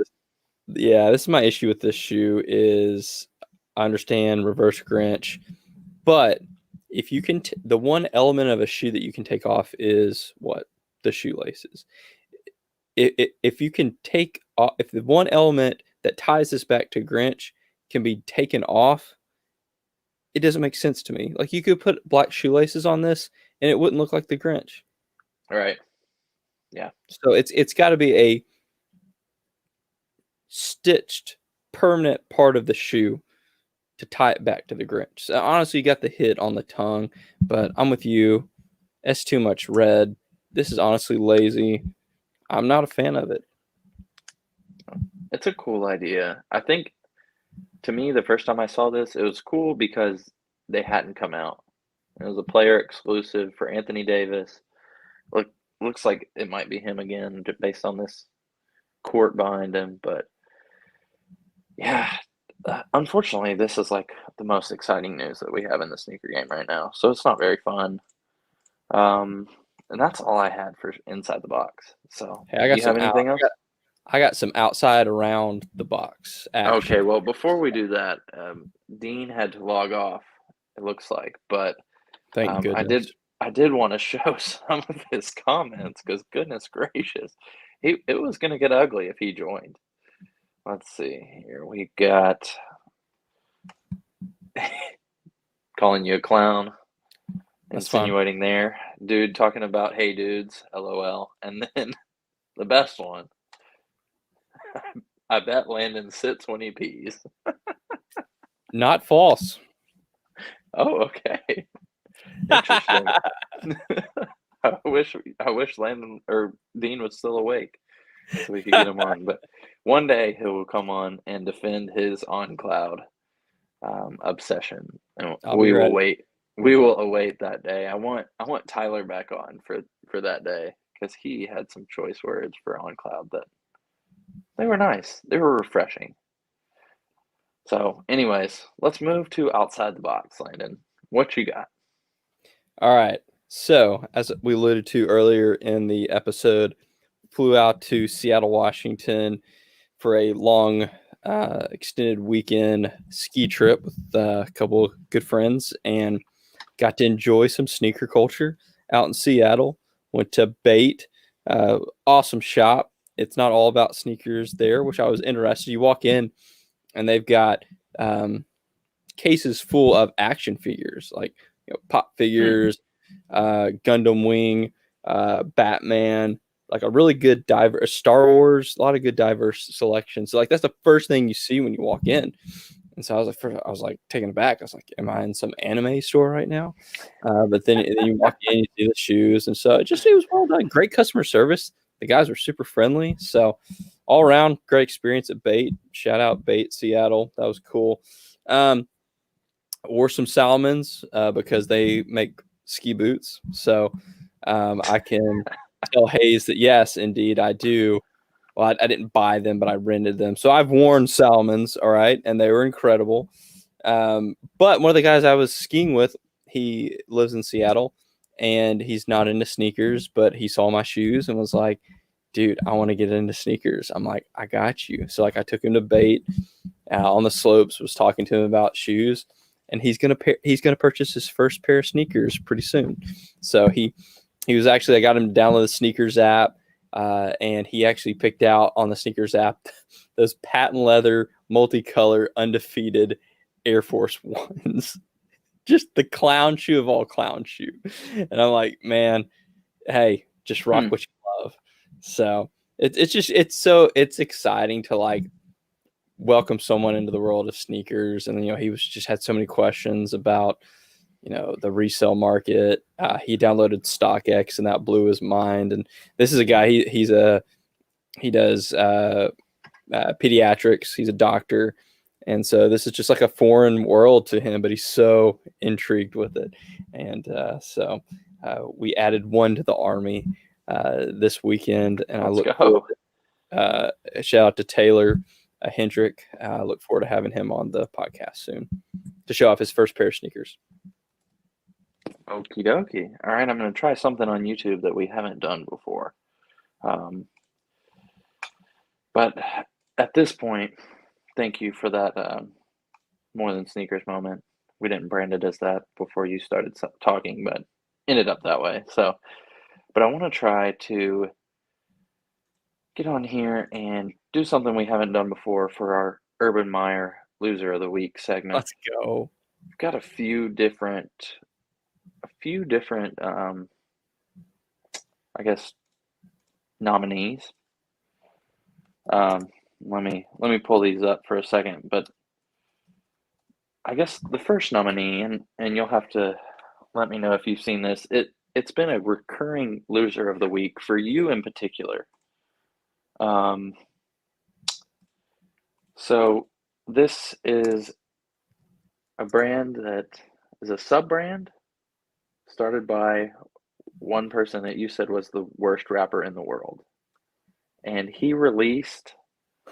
This is my issue with this shoe is I understand Reverse Grinch, but if you can, the one element of a shoe that you can take off is what? The shoelaces. If you can take off, if the one element that ties this back to Grinch can be taken off, it doesn't make sense to me. Like, you could put black shoelaces on this and it wouldn't look like the Grinch. Right. Yeah. So it's got to be a stitched permanent part of the shoe to tie it back to the Grinch. So honestly, you got the hit on the tongue, but I'm with you. That's too much red. This is honestly lazy. I'm not a fan of it. It's a cool idea. I think to me, the first time I saw this, it was cool because they hadn't come out. It was a player exclusive for Anthony Davis. Looks like it might be him again, based on this court behind him. But yeah, unfortunately, this is like the most exciting news that we have in the sneaker game right now. So it's not very fun. And that's all I had for inside the box. So, Hey, do you have anything else? I got some outside around the box action. Okay, well, before we do that, Dean had to log off, it looks like, but Thank goodness. I did want to show some of his comments because goodness gracious, it was going to get ugly if he joined. Let's see here. We got calling you a clown, That's fine. insinuating there, dude talking about hey dudes, LOL, and then the best one. I bet Landon sits when he pees. Not false. Oh, okay. Interesting. I wish Landon or Dean was still awake so we could get him on. But one day he will come on and defend his on cloud obsession, and we will wait. We will await that day. I want Tyler back on for that day because he had some choice words for on cloud that they were nice. They were refreshing. So, anyways, let's move to outside the box, Landon. What you got? All right. So, as we alluded to earlier in the episode, flew out to Seattle, Washington for a long, extended weekend ski trip with a couple of good friends and got to enjoy some sneaker culture out in Seattle. Went to Bait, awesome shop. It's not all about sneakers there, which I was interested. You walk in and they've got cases full of action figures, like pop figures, Gundam Wing, Batman, like a really good diverse Star Wars, a lot of good diverse selections. So like that's the first thing you see when you walk in. And so I was like taken aback. I was like, am I in some anime store right now? But then you walk in, you see the shoes. And so it was well done. Great customer service. The guys were super friendly. So all around, great experience at Bait. Shout out Bait Seattle. That was cool. Wore some Salomons because they make ski boots. So I can tell Hayes that, yes, indeed, I do. Well, I didn't buy them, but I rented them. So I've worn Salomons, all right, and they were incredible. But one of the guys I was skiing with, he lives in Seattle, and he's not into sneakers, but he saw my shoes and was like, dude, I want to get into sneakers. I'm like, I got you. So like I took him to Bait on the slopes, was talking to him about shoes, and he's gonna purchase his first pair of sneakers pretty soon. So he was actually, I got him to download the sneakers app. And he actually picked out on the sneakers app those patent leather, multicolor, undefeated Air Force Ones. Just the clown shoe of all clown shoe. And I'm like, man, hey, just rock what you love. So it's exciting to like welcome someone into the world of sneakers. And he was just had so many questions about the resale market. He downloaded StockX and that blew his mind. And this is a guy, he does pediatrics. He's a doctor. And so this is just like a foreign world to him, but he's so intrigued with it. And so we added one to the army this weekend. And I look forward, shout out to Taylor Hendrick. I look forward to having him on the podcast soon to show off his first pair of sneakers. Okie dokie. All right, I'm going to try something on YouTube that we haven't done before. But at this point, thank you for that more than sneakers moment. We didn't brand it as that before you started talking, but ended up that way. So, but I want to try to get on here and do something we haven't done before for our Urban Meyer Loser of the Week segment. Let's go. We've got a few different I guess nominees. Let me pull these up for a second, but I guess the first nominee, and you'll have to let me know if you've seen this. It's been a recurring loser of the week for you in particular. So This is a brand that is a sub-brand started by one person that you said was the worst rapper in the world. And he released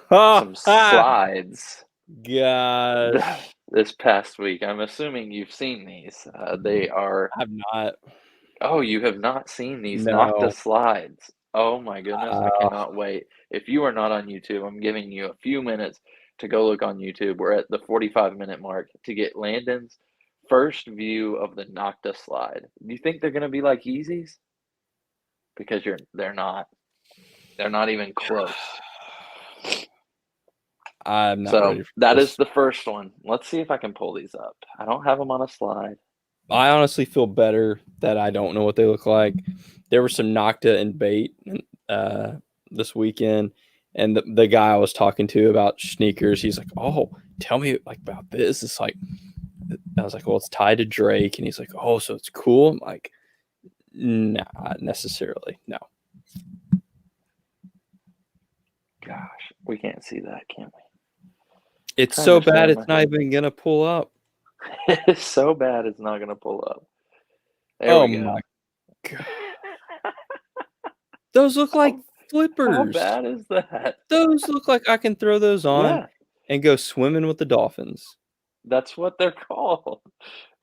some slides Gosh, this past week. I'm assuming you've seen these. They are. I've not. Oh, you have not seen these Nocta No. slides. Oh my goodness, I Uh, cannot wait. If you are not on YouTube, I'm giving you a few minutes to go look on YouTube. We're at the 45-minute mark to get Landon's first view of the Nocta slide. Do you think they're going to be like Yeezys? Because they're not. They're not even close. I'm not So ready for that this. is the first one. Let's see if I can pull these up. I don't have them on a slide. I honestly feel better that I don't know what they look like. There were some Nocta and bait this weekend, and the guy I was talking to about sneakers, he's like, "Oh, tell me like about this." It's like, I was like, "Well, it's tied to Drake," and he's like, "Oh, so it's cool." I'm like, "Not necessarily, no." Gosh, we can't see that, can we? It's so bad it's not even gonna pull up. It's so bad it's not gonna pull up. Oh We go. my god. Those look like flippers. How bad is that? Those look like I can throw those on Yeah, and go swimming with the dolphins. that's what they're called.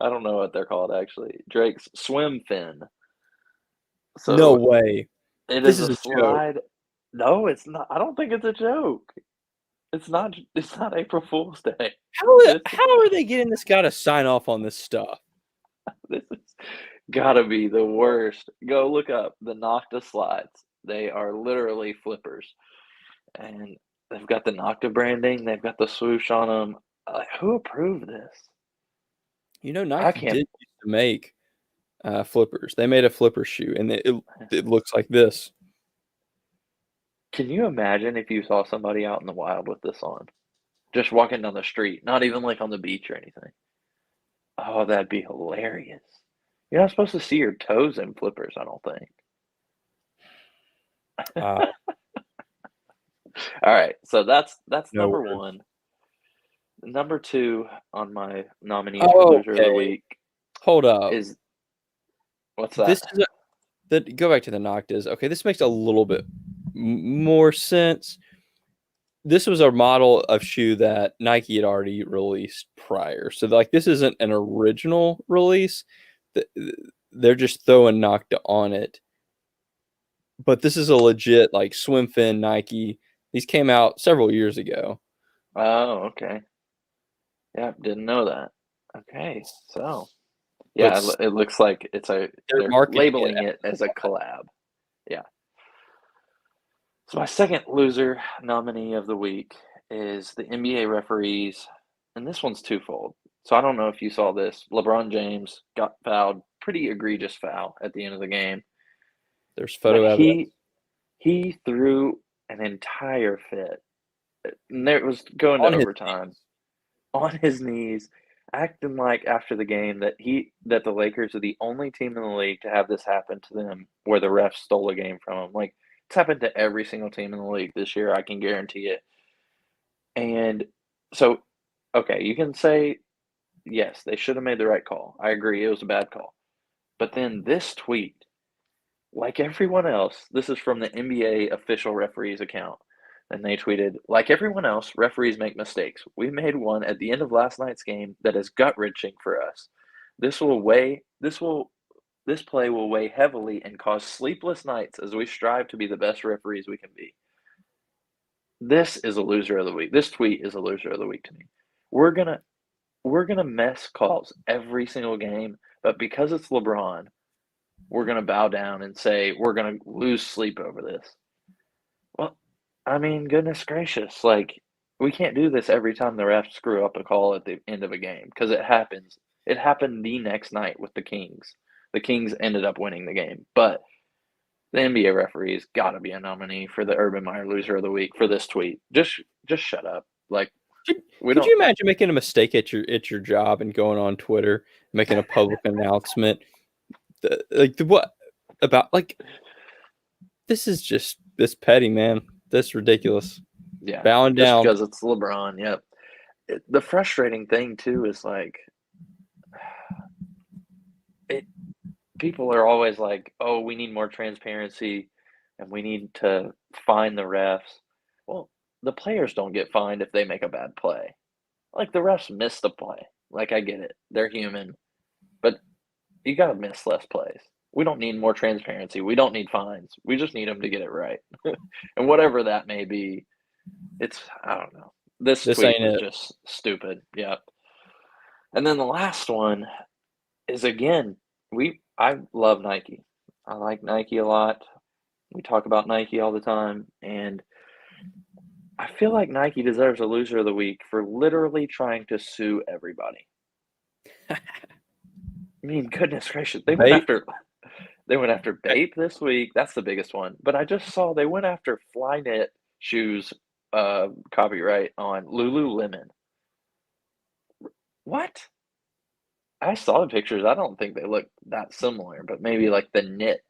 I don't know what they're called actually. Drake's swim fin. No So way. it This is is a a joke. slide. No, it's not. I don't think it's a joke. It's not. It's not April Fool's Day. How are they getting this guy to sign off on this stuff? This has gotta be the worst. Go look up the Nocta slides. They are literally flippers, and they've got the Nocta branding. They've got the swoosh on them. Like, who approved this? You know, I Nike can't. did used to make flippers. They made a flipper shoe, and it looks like this. Can you imagine if you saw somebody out in the wild with this on, just walking down the street, not even like on the beach or anything? Oh, that'd be hilarious. You're not supposed to see your toes in flippers, I don't think. Uh, All right, so that's no number words. one. Number two on my nominees for loser of the Okay, week hold up. is what's This that? is go back to the Noctas. Okay, this makes a little bit more sense. This was a model of shoe that Nike had already released prior. So like this isn't an original release. They're just throwing Nocta on it. But this is a legit like swim fin Nike. These came out several years ago. Oh, okay. Yeah, didn't know that. Okay, so yeah, But it looks like they're marketing labeling it as a collab. Yeah. So my second loser nominee of the week is the NBA referees, and this one's twofold. So I don't know if you saw this. LeBron James got fouled, pretty egregious foul at the end of the game. there's photo But evidence. he threw an entire fit. And it was going to On his overtime on his knees, acting like after the game that the Lakers are the only team in the league to have this happen to them where the refs stole a game from them. Like it's happened to every single team in the league this year, I can guarantee it. And so, okay, you can say yes, they should have made the right call. I agree, it was a bad call. But then this tweet, like everyone else, this is from the NBA official referees account. And they tweeted, like everyone else, referees make mistakes. We made one at the end of last night's game that is gut-wrenching for us. This play will weigh heavily and cause sleepless nights as we strive to be the best referees we can be. This is a loser of the week. This tweet is a loser of the week to me. We're gonna mess calls every single game, but because it's LeBron, we're gonna bow down and say we're gonna lose sleep over this. Well, I mean, goodness gracious, like we can't do this every time the refs screw up a call at the end of a game because it happens. It happened the next night with the Kings. The Kings ended up winning the game, but the NBA referees got to be a nominee for the Urban Meyer Loser of the Week for this tweet. Just shut up. Like we Could don't. you imagine making a mistake at your job and going on Twitter, making a public announcement? What about like this is just this petty, man. This ridiculous. Yeah, Bowing just down. because it's LeBron. Yep. the frustrating thing too is like people are always like, "Oh, we need more transparency and we need to fine the refs." Well, the players don't get fined if they make a bad play. Like the refs miss the play. Like I get it. They're human. But you got to miss less plays. We don't need more transparency. We don't need fines. We just need them to get it right. And whatever that may be, I don't know. This tweet ain't was it. just stupid. Yeah. And then the last one is again, I love Nike. I like Nike a lot. We talk about Nike all the time, and I feel like Nike deserves a loser of the week for literally trying to sue everybody. I mean, goodness gracious, they went after Bape this week. That's the biggest one. But I just saw they went after Flyknit shoes copyright on Lululemon. What? I saw the pictures. I don't think they look that similar, but maybe like the knit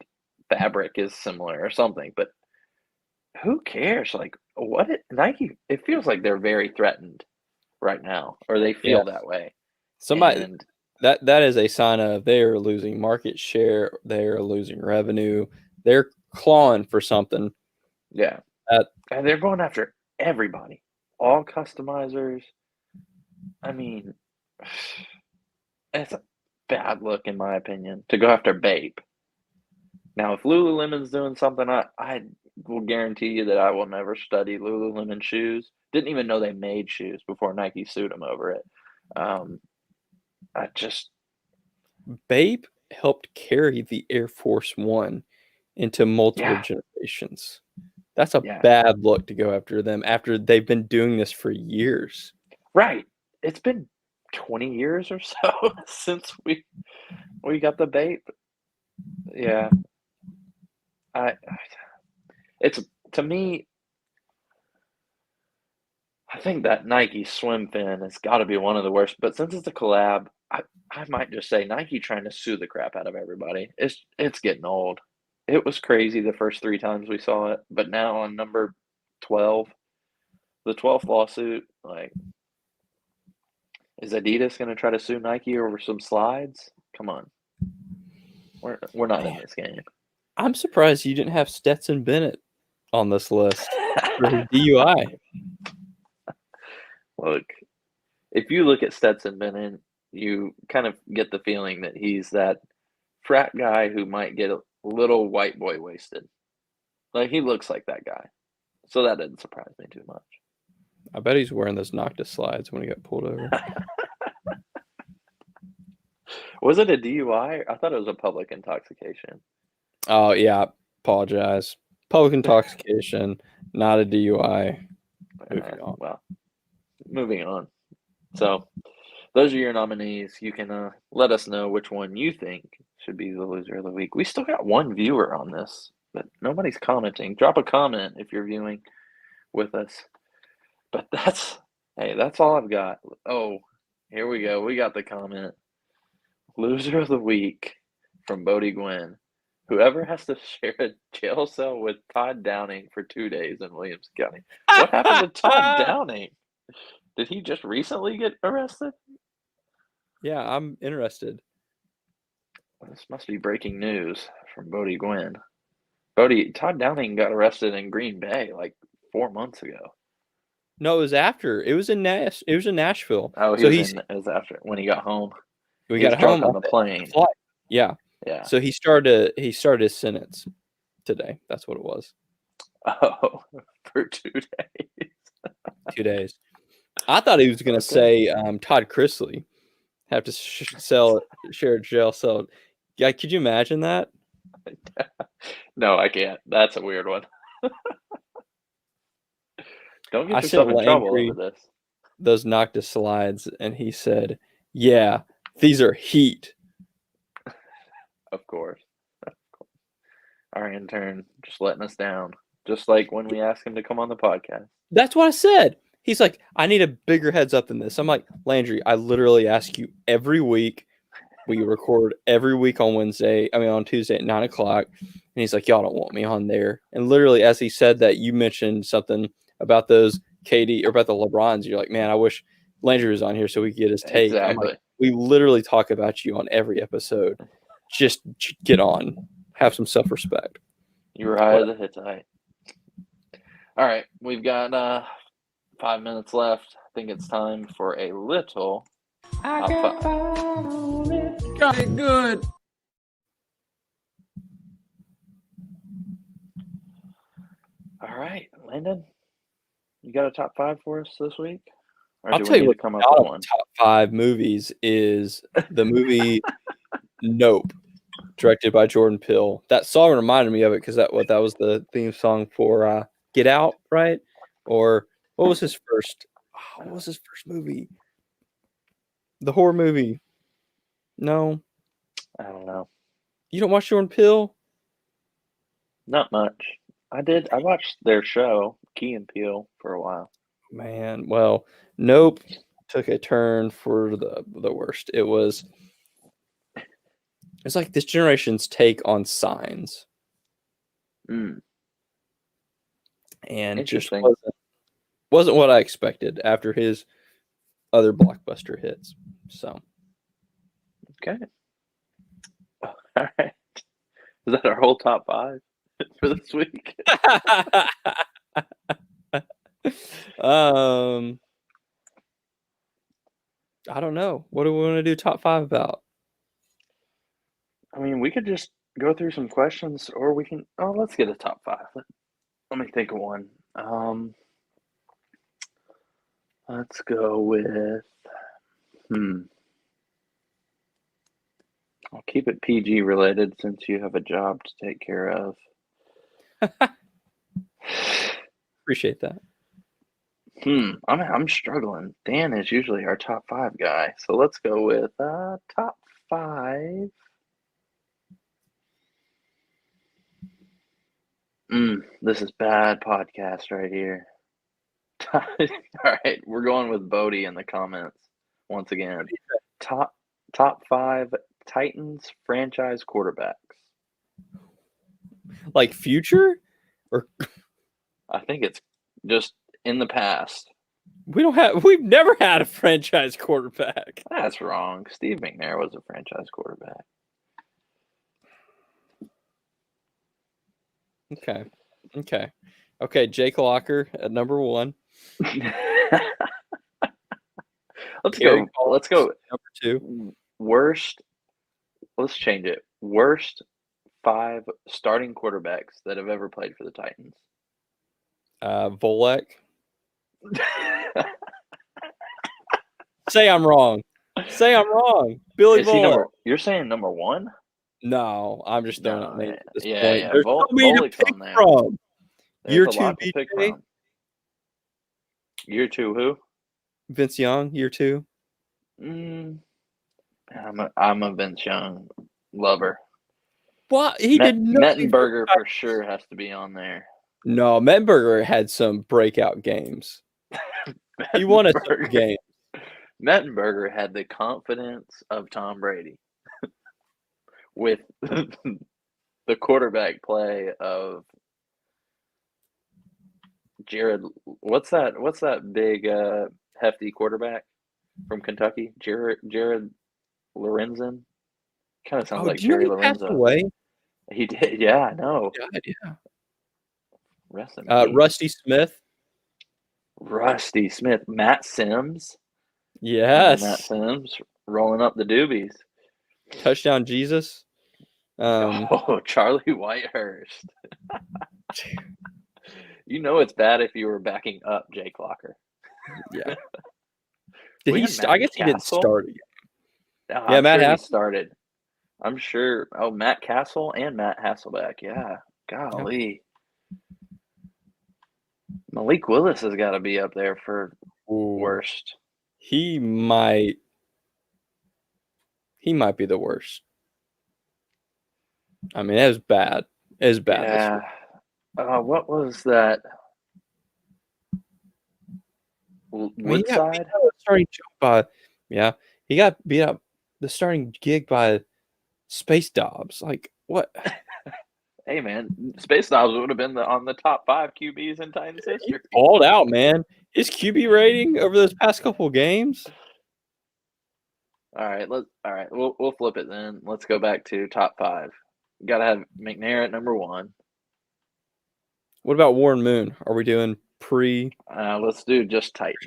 fabric is similar or something. But who cares? Like, Nike? It feels like they're very threatened right now, or they feel that way. Somebody And that is a sign of they are losing market share. They are losing revenue. They're clawing for something. yeah, and they're going after everybody, all customizers. I mean, it's a bad look in my opinion to go after Bape. Now, if Lululemon's doing something, I will guarantee you that I will never study Lululemon shoes. Didn't even know they made shoes before Nike sued them over it. Bape helped carry the Air Force One into multiple generations. That's a bad look to go after them after they've been doing this for years. Right. It's been 20 years or so since we got the Bape. Yeah. It's, to me, I think that Nike swim fin has got to be one of the worst. But since it's a collab, I might just say Nike trying to sue the crap out of everybody. It's getting old. It was crazy the first 3 times we saw it, but now on number 12, the 12th lawsuit, like, is Adidas going to try to sue Nike over some slides? Come on, we're not in this game. I'm surprised you didn't have Stetson Bennett on this list for his DUI. Look, if you look at Stetson Bennett, you kind of get the feeling that he's that frat guy who might get a little white boy wasted. Like, he looks like that guy. So that didn't surprise me too much. I bet he's wearing those Noctis slides when he got pulled over. Was it a DUI? I thought it was a public intoxication. Oh, yeah. Apologize. Public intoxication, not a DUI. Moving on. So, those are your nominees. You can let us know which one you think should be the loser of the week. We still got one viewer on this, but nobody's commenting. Drop a comment if you're viewing with us. But that's all I've got. Oh, here we go. We got the comment. Loser of the week from Bodie Gwynn. Whoever has to share a jail cell with Todd Downing for 2 days in Williams County. What happened to Todd Downing? Did he just recently get arrested? Yeah, I'm interested. This must be breaking news from Bodie Gwynn. Todd Downing got arrested in Green Bay like 4 months ago. No, it was after. It was in Nashville. Oh, it was after when he got home. We got home on the plane. Yeah. Yeah. So he started his sentence today. That's what it was. Oh, for 2 days. 2 days. I thought he was going to say Todd Chrisley have to share a jail cell. Yeah, could you imagine that? No, I can't. That's a weird one. Don't get yourself in trouble over this. Those Noctis slides, and he said, "Yeah, these are heat." Of course. Our intern just letting us down, just like when we asked him to come on the podcast. That's what I said. He's like, "I need a bigger heads up than this." I'm like, Landry, I literally ask you every week. We record every week on Tuesday at 9:00. And he's like, "Y'all don't want me on there." And literally, as he said that, you mentioned something about those KD or about the LeBrons. You're like, "Man, I wish Landry was on here so we could get his take. Exactly. I'm like, we literally talk about you on every episode. Just get on. Have some self-respect. Uriah the Hittite. All right, we've got 5 minutes left. I think it's time for a little top five. Got it good. All right, Landon, you got a top five for us this week? Or I'll do tell we you need what to come up out with of one? top 5 movies is the movie Nope, directed by Jordan Peele. That song reminded me of it because that was the theme song for Get Out, right? Or what was his first? What was his first movie? The horror movie? No, I don't know. you don't watch Jordan Peele? Not much. I did. I watched their show, Key and Peele, for a while. Man, well, Nope took a turn for the worst. It's like this generation's take on Signs. Mm. And just Interesting. wasn't what I expected after his other blockbuster hits. So Okay. All right. Is that our whole top five for this week? I don't know. What do we want to do top 5 about? I mean, we could just go through some questions, or we can. Oh, let's get a top five. Let me think of one. Let's go with. I'll keep it PG related since you have a job to take care of. Appreciate that. I'm struggling. Dan is usually our top 5 guy, so let's go with top 5. This is bad podcast right here. All right, we're going with Bodie in the comments once again. Top 5 Titans franchise quarterbacks. Like future, or I think it's just in the past. we've never had a franchise quarterback. That's wrong. Steve McNair was a franchise quarterback. Okay. Jake Locker at number 1. Let's go. Number 2. Worst. Let's change it. Worst 5 starting quarterbacks that have ever played for the Titans. Volek. Say I'm wrong. Billy Volek. You're saying number 1? No, I'm just throwing out names at this point. Yeah. There's so many to pick from. Year 2 BJ. Year 2 who? Vince Young. Year 2. I'm a Vince Young lover. What? He did nothing. Mettenberger for sure has to be on there. No, Mettenberger had some breakout games. He won a Super game. Mettenberger had the confidence of Tom Brady with the quarterback play of Jared. What's that big hefty quarterback from Kentucky? Jared Lorenzen. Kind of sounds like Jerry Lorenzo. Passed away? He did. Yeah, I know. God, yeah. Rest in peace. Rusty Smith. Matt Sims. Yes. Matt Sims rolling up the doobies. Touchdown Jesus. Charlie Whitehurst. You know it's bad if you were backing up Jake Locker. Yeah. I guess he didn't start again. Yeah, Matt sure started. I'm sure. Oh, Matt Castle and Matt Hasselbeck. Yeah. Golly. Malik Willis has got to be up there for worst. He might be the worst. I mean, it was bad. It was bad. Yeah. What was that? Woodside? He got beat up the starting gig by Space Dobbs. Like, what? Hey, man, Space Dobbs would have been on the top 5 QBs in Titans history. He balled out, man. his QB rating over those past couple games. All right, we'll flip it then. Let's go back to top 5. Got to have McNair at number 1. What about Warren Moon? Are we doing pre? Let's do just Titans.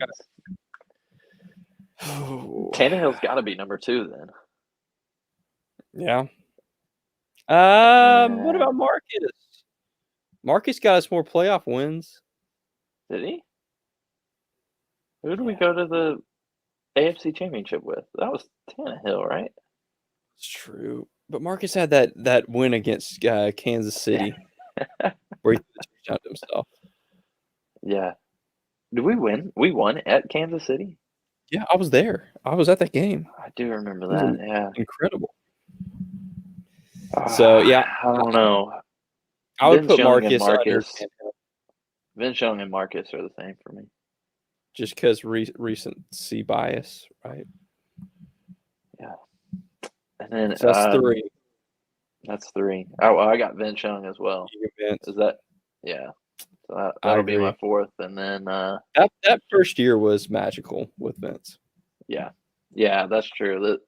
Tannehill's got to be number 2 then. Yeah. What about Marcus? Marcus got us more playoff wins. Did he? Who did we go to the AFC Championship with? That was Tannehill, right? It's true. But Marcus had that win against Kansas City where he touched out himself. Yeah. Did we win? We won at Kansas City? Yeah, I was there. I was at that game. I do remember that, yeah. Incredible. So, yeah. I don't know. I would put Marcus under. Vince Young and Marcus are the same for me. Just because recency bias, right? Yeah. And then so that's 3. That's 3. Oh, well, I got Vince Young as well. Is that? Yeah. So that'll be my 4th, and then that first year was magical with Vince. Yeah, that's true.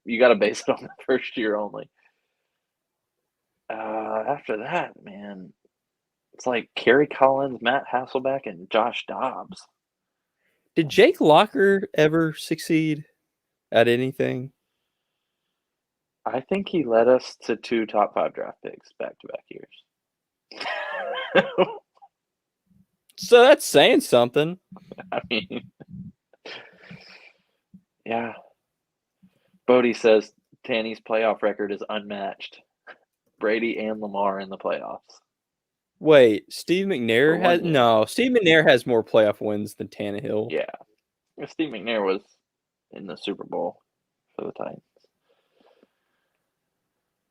You got to base it on the first year only. After that, man, it's like Kerry Collins, Matt Hasselbeck, and Josh Dobbs. Did Jake Locker ever succeed at anything? I think he led us to 2 top 5 draft picks back-to-back years. So that's saying something. I mean, yeah. Bodie says Tanny's playoff record is unmatched. Brady and Lamar in the playoffs. Wait, Steve McNair has no. Steve McNair has more playoff wins than Tannehill. Yeah, Steve McNair was in the Super Bowl for the Titans.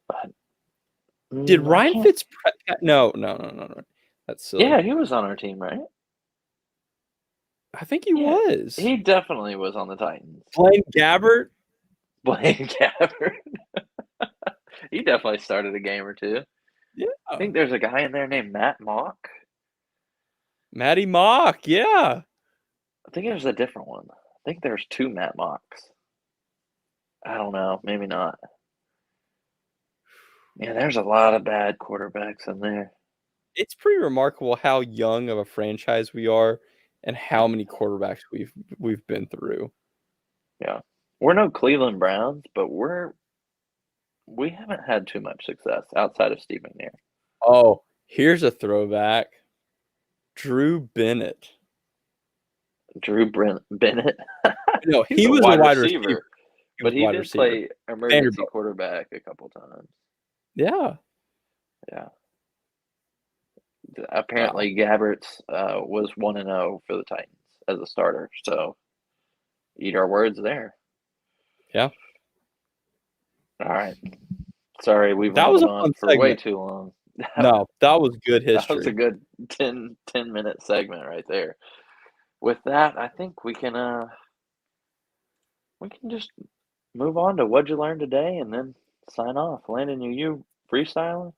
But, did Ryan Fitzpatrick? No. That's silly. Yeah, he was on our team, right? I think he was. He definitely was on the Titans. Blaine Gabbert. He definitely started a game or 2. Yeah. I think there's a guy in there named Matt Mock. Matty Mock, yeah. I think there's a different one. I think there's 2 Matt Mocks. I don't know. Maybe not. Yeah, there's a lot of bad quarterbacks in there. It's pretty remarkable how young of a franchise we are and how many quarterbacks we've been through. Yeah. We're no Cleveland Browns, but we haven't had too much success outside of Steve McNair. Oh, here's a throwback. Drew Bennett. Bennett? No, he was a wide receiver. But he did play emergency quarterback a couple times. Yeah. Yeah. Apparently, Gabbert's was 1-0 for the Titans as a starter. So, eat our words there. Yeah. All right. Sorry, we've been on for way too long. No, that was good history. That was a good 10-minute segment right there. With that, I think we can just move on to what'd you learn today and then sign off. Landon, you freestyling?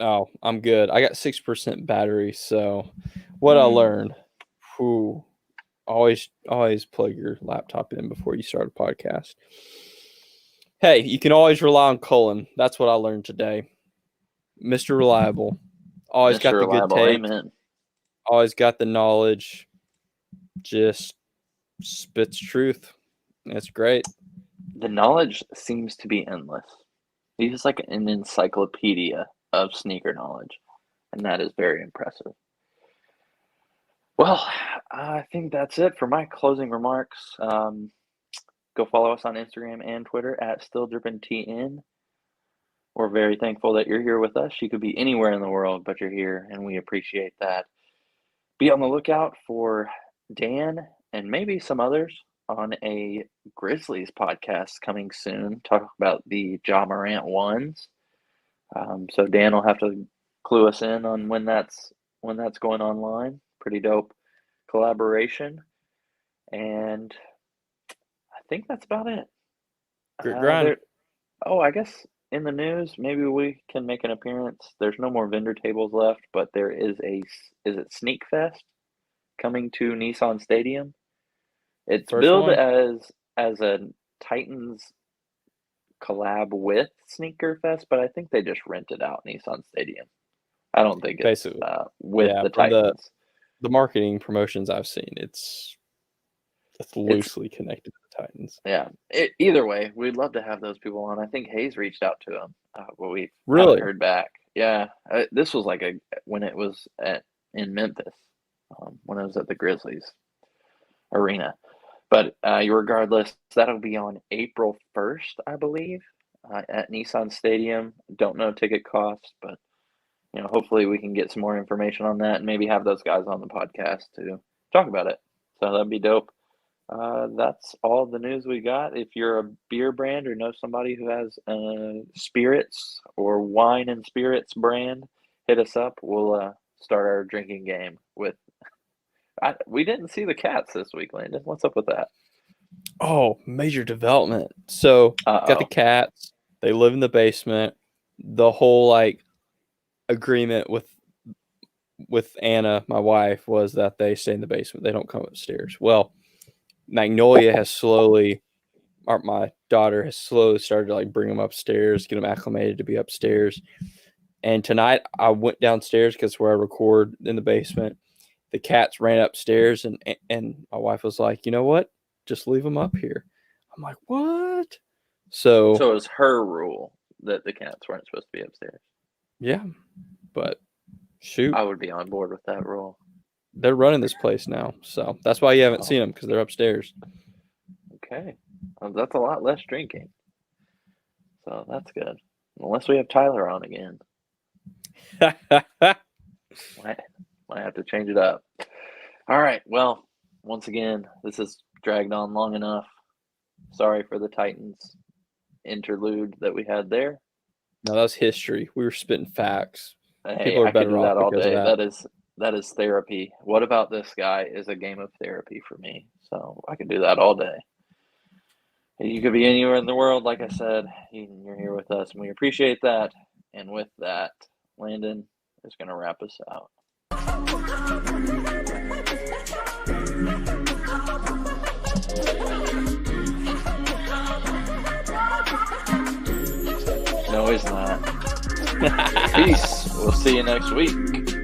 Oh, I'm good. I got 6% battery, so what I learned. Always plug your laptop in before you start a podcast. Hey, you can always rely on Cullen. That's what I learned today. Mr. Reliable. Always got the good take. Amen. Always got the knowledge. Just spits truth. That's great. The knowledge seems to be endless. He's like an encyclopedia of sneaker knowledge, and that is very impressive. Well, I think that's it for my closing remarks. Go follow us on Instagram and Twitter at Still Drippin TN. We're very thankful that you're here with us. You could be anywhere in the world, but you're here, and we appreciate that. Be on the lookout for Dan and maybe some others on a Grizzlies podcast coming soon. Talk about the Ja Morant ones. So Dan will have to clue us in on when that's going online. Pretty dope collaboration. And I think that's about it. Good grind. I guess in the news, maybe we can make an appearance. There's no more vendor tables left, but there is is it Sneak Fest coming to Nissan Stadium. It's First billed one? as a Titans collab with Sneaker Fest, but I think they just rented out Nissan Stadium. I don't think it's Basically, with yeah, the from Titans. the marketing promotions I've seen, it's loosely connected to the Titans. Yeah. Either way, we'd love to have those people on. I think Hayes reached out to him, but we Really? haven't heard back. Yeah, this was like when it was in Memphis, when it was at the Grizzlies arena. But regardless, that'll be on April 1st, I believe, at Nissan Stadium. Don't know ticket costs, but hopefully we can get some more information on that and maybe have those guys on the podcast to talk about it. So that'd be dope. That's all the news we got. If you're a beer brand or know somebody who has spirits or wine and spirits brand, hit us up. We'll start our drinking game with. We didn't see the cats this week, Landon. What's up with that? Oh, major development. So got the cats. They live in the basement. The whole agreement with Anna, my wife, was that they stay in the basement. They don't come upstairs. Well, Magnolia has slowly, or my daughter has slowly started to bring them upstairs, get them acclimated to be upstairs. And tonight I went downstairs because where I record in the basement. The cats ran upstairs and my wife was like, you know what? Just leave them up here. I'm like, what? So it was her rule that the cats weren't supposed to be upstairs. Yeah, but shoot, I would be on board with that rule. They're running this place now, so that's why you haven't seen them, because they're upstairs. Okay, well, that's a lot less drinking, so that's good. Unless we have Tyler on again, might have to change it up. All right, well, once again, this has dragged on long enough. Sorry for the Titans interlude that we had there. No, that was history. We were spitting facts. Hey, People are I could better do that off all because day. of that. That is therapy. What About This Guy is a game of therapy for me. So I could do that all day. You could be anywhere in the world, like I said. You're here with us, and we appreciate that. And with that, Landon is going to wrap us out. No, he's not. Peace. We'll see you next week.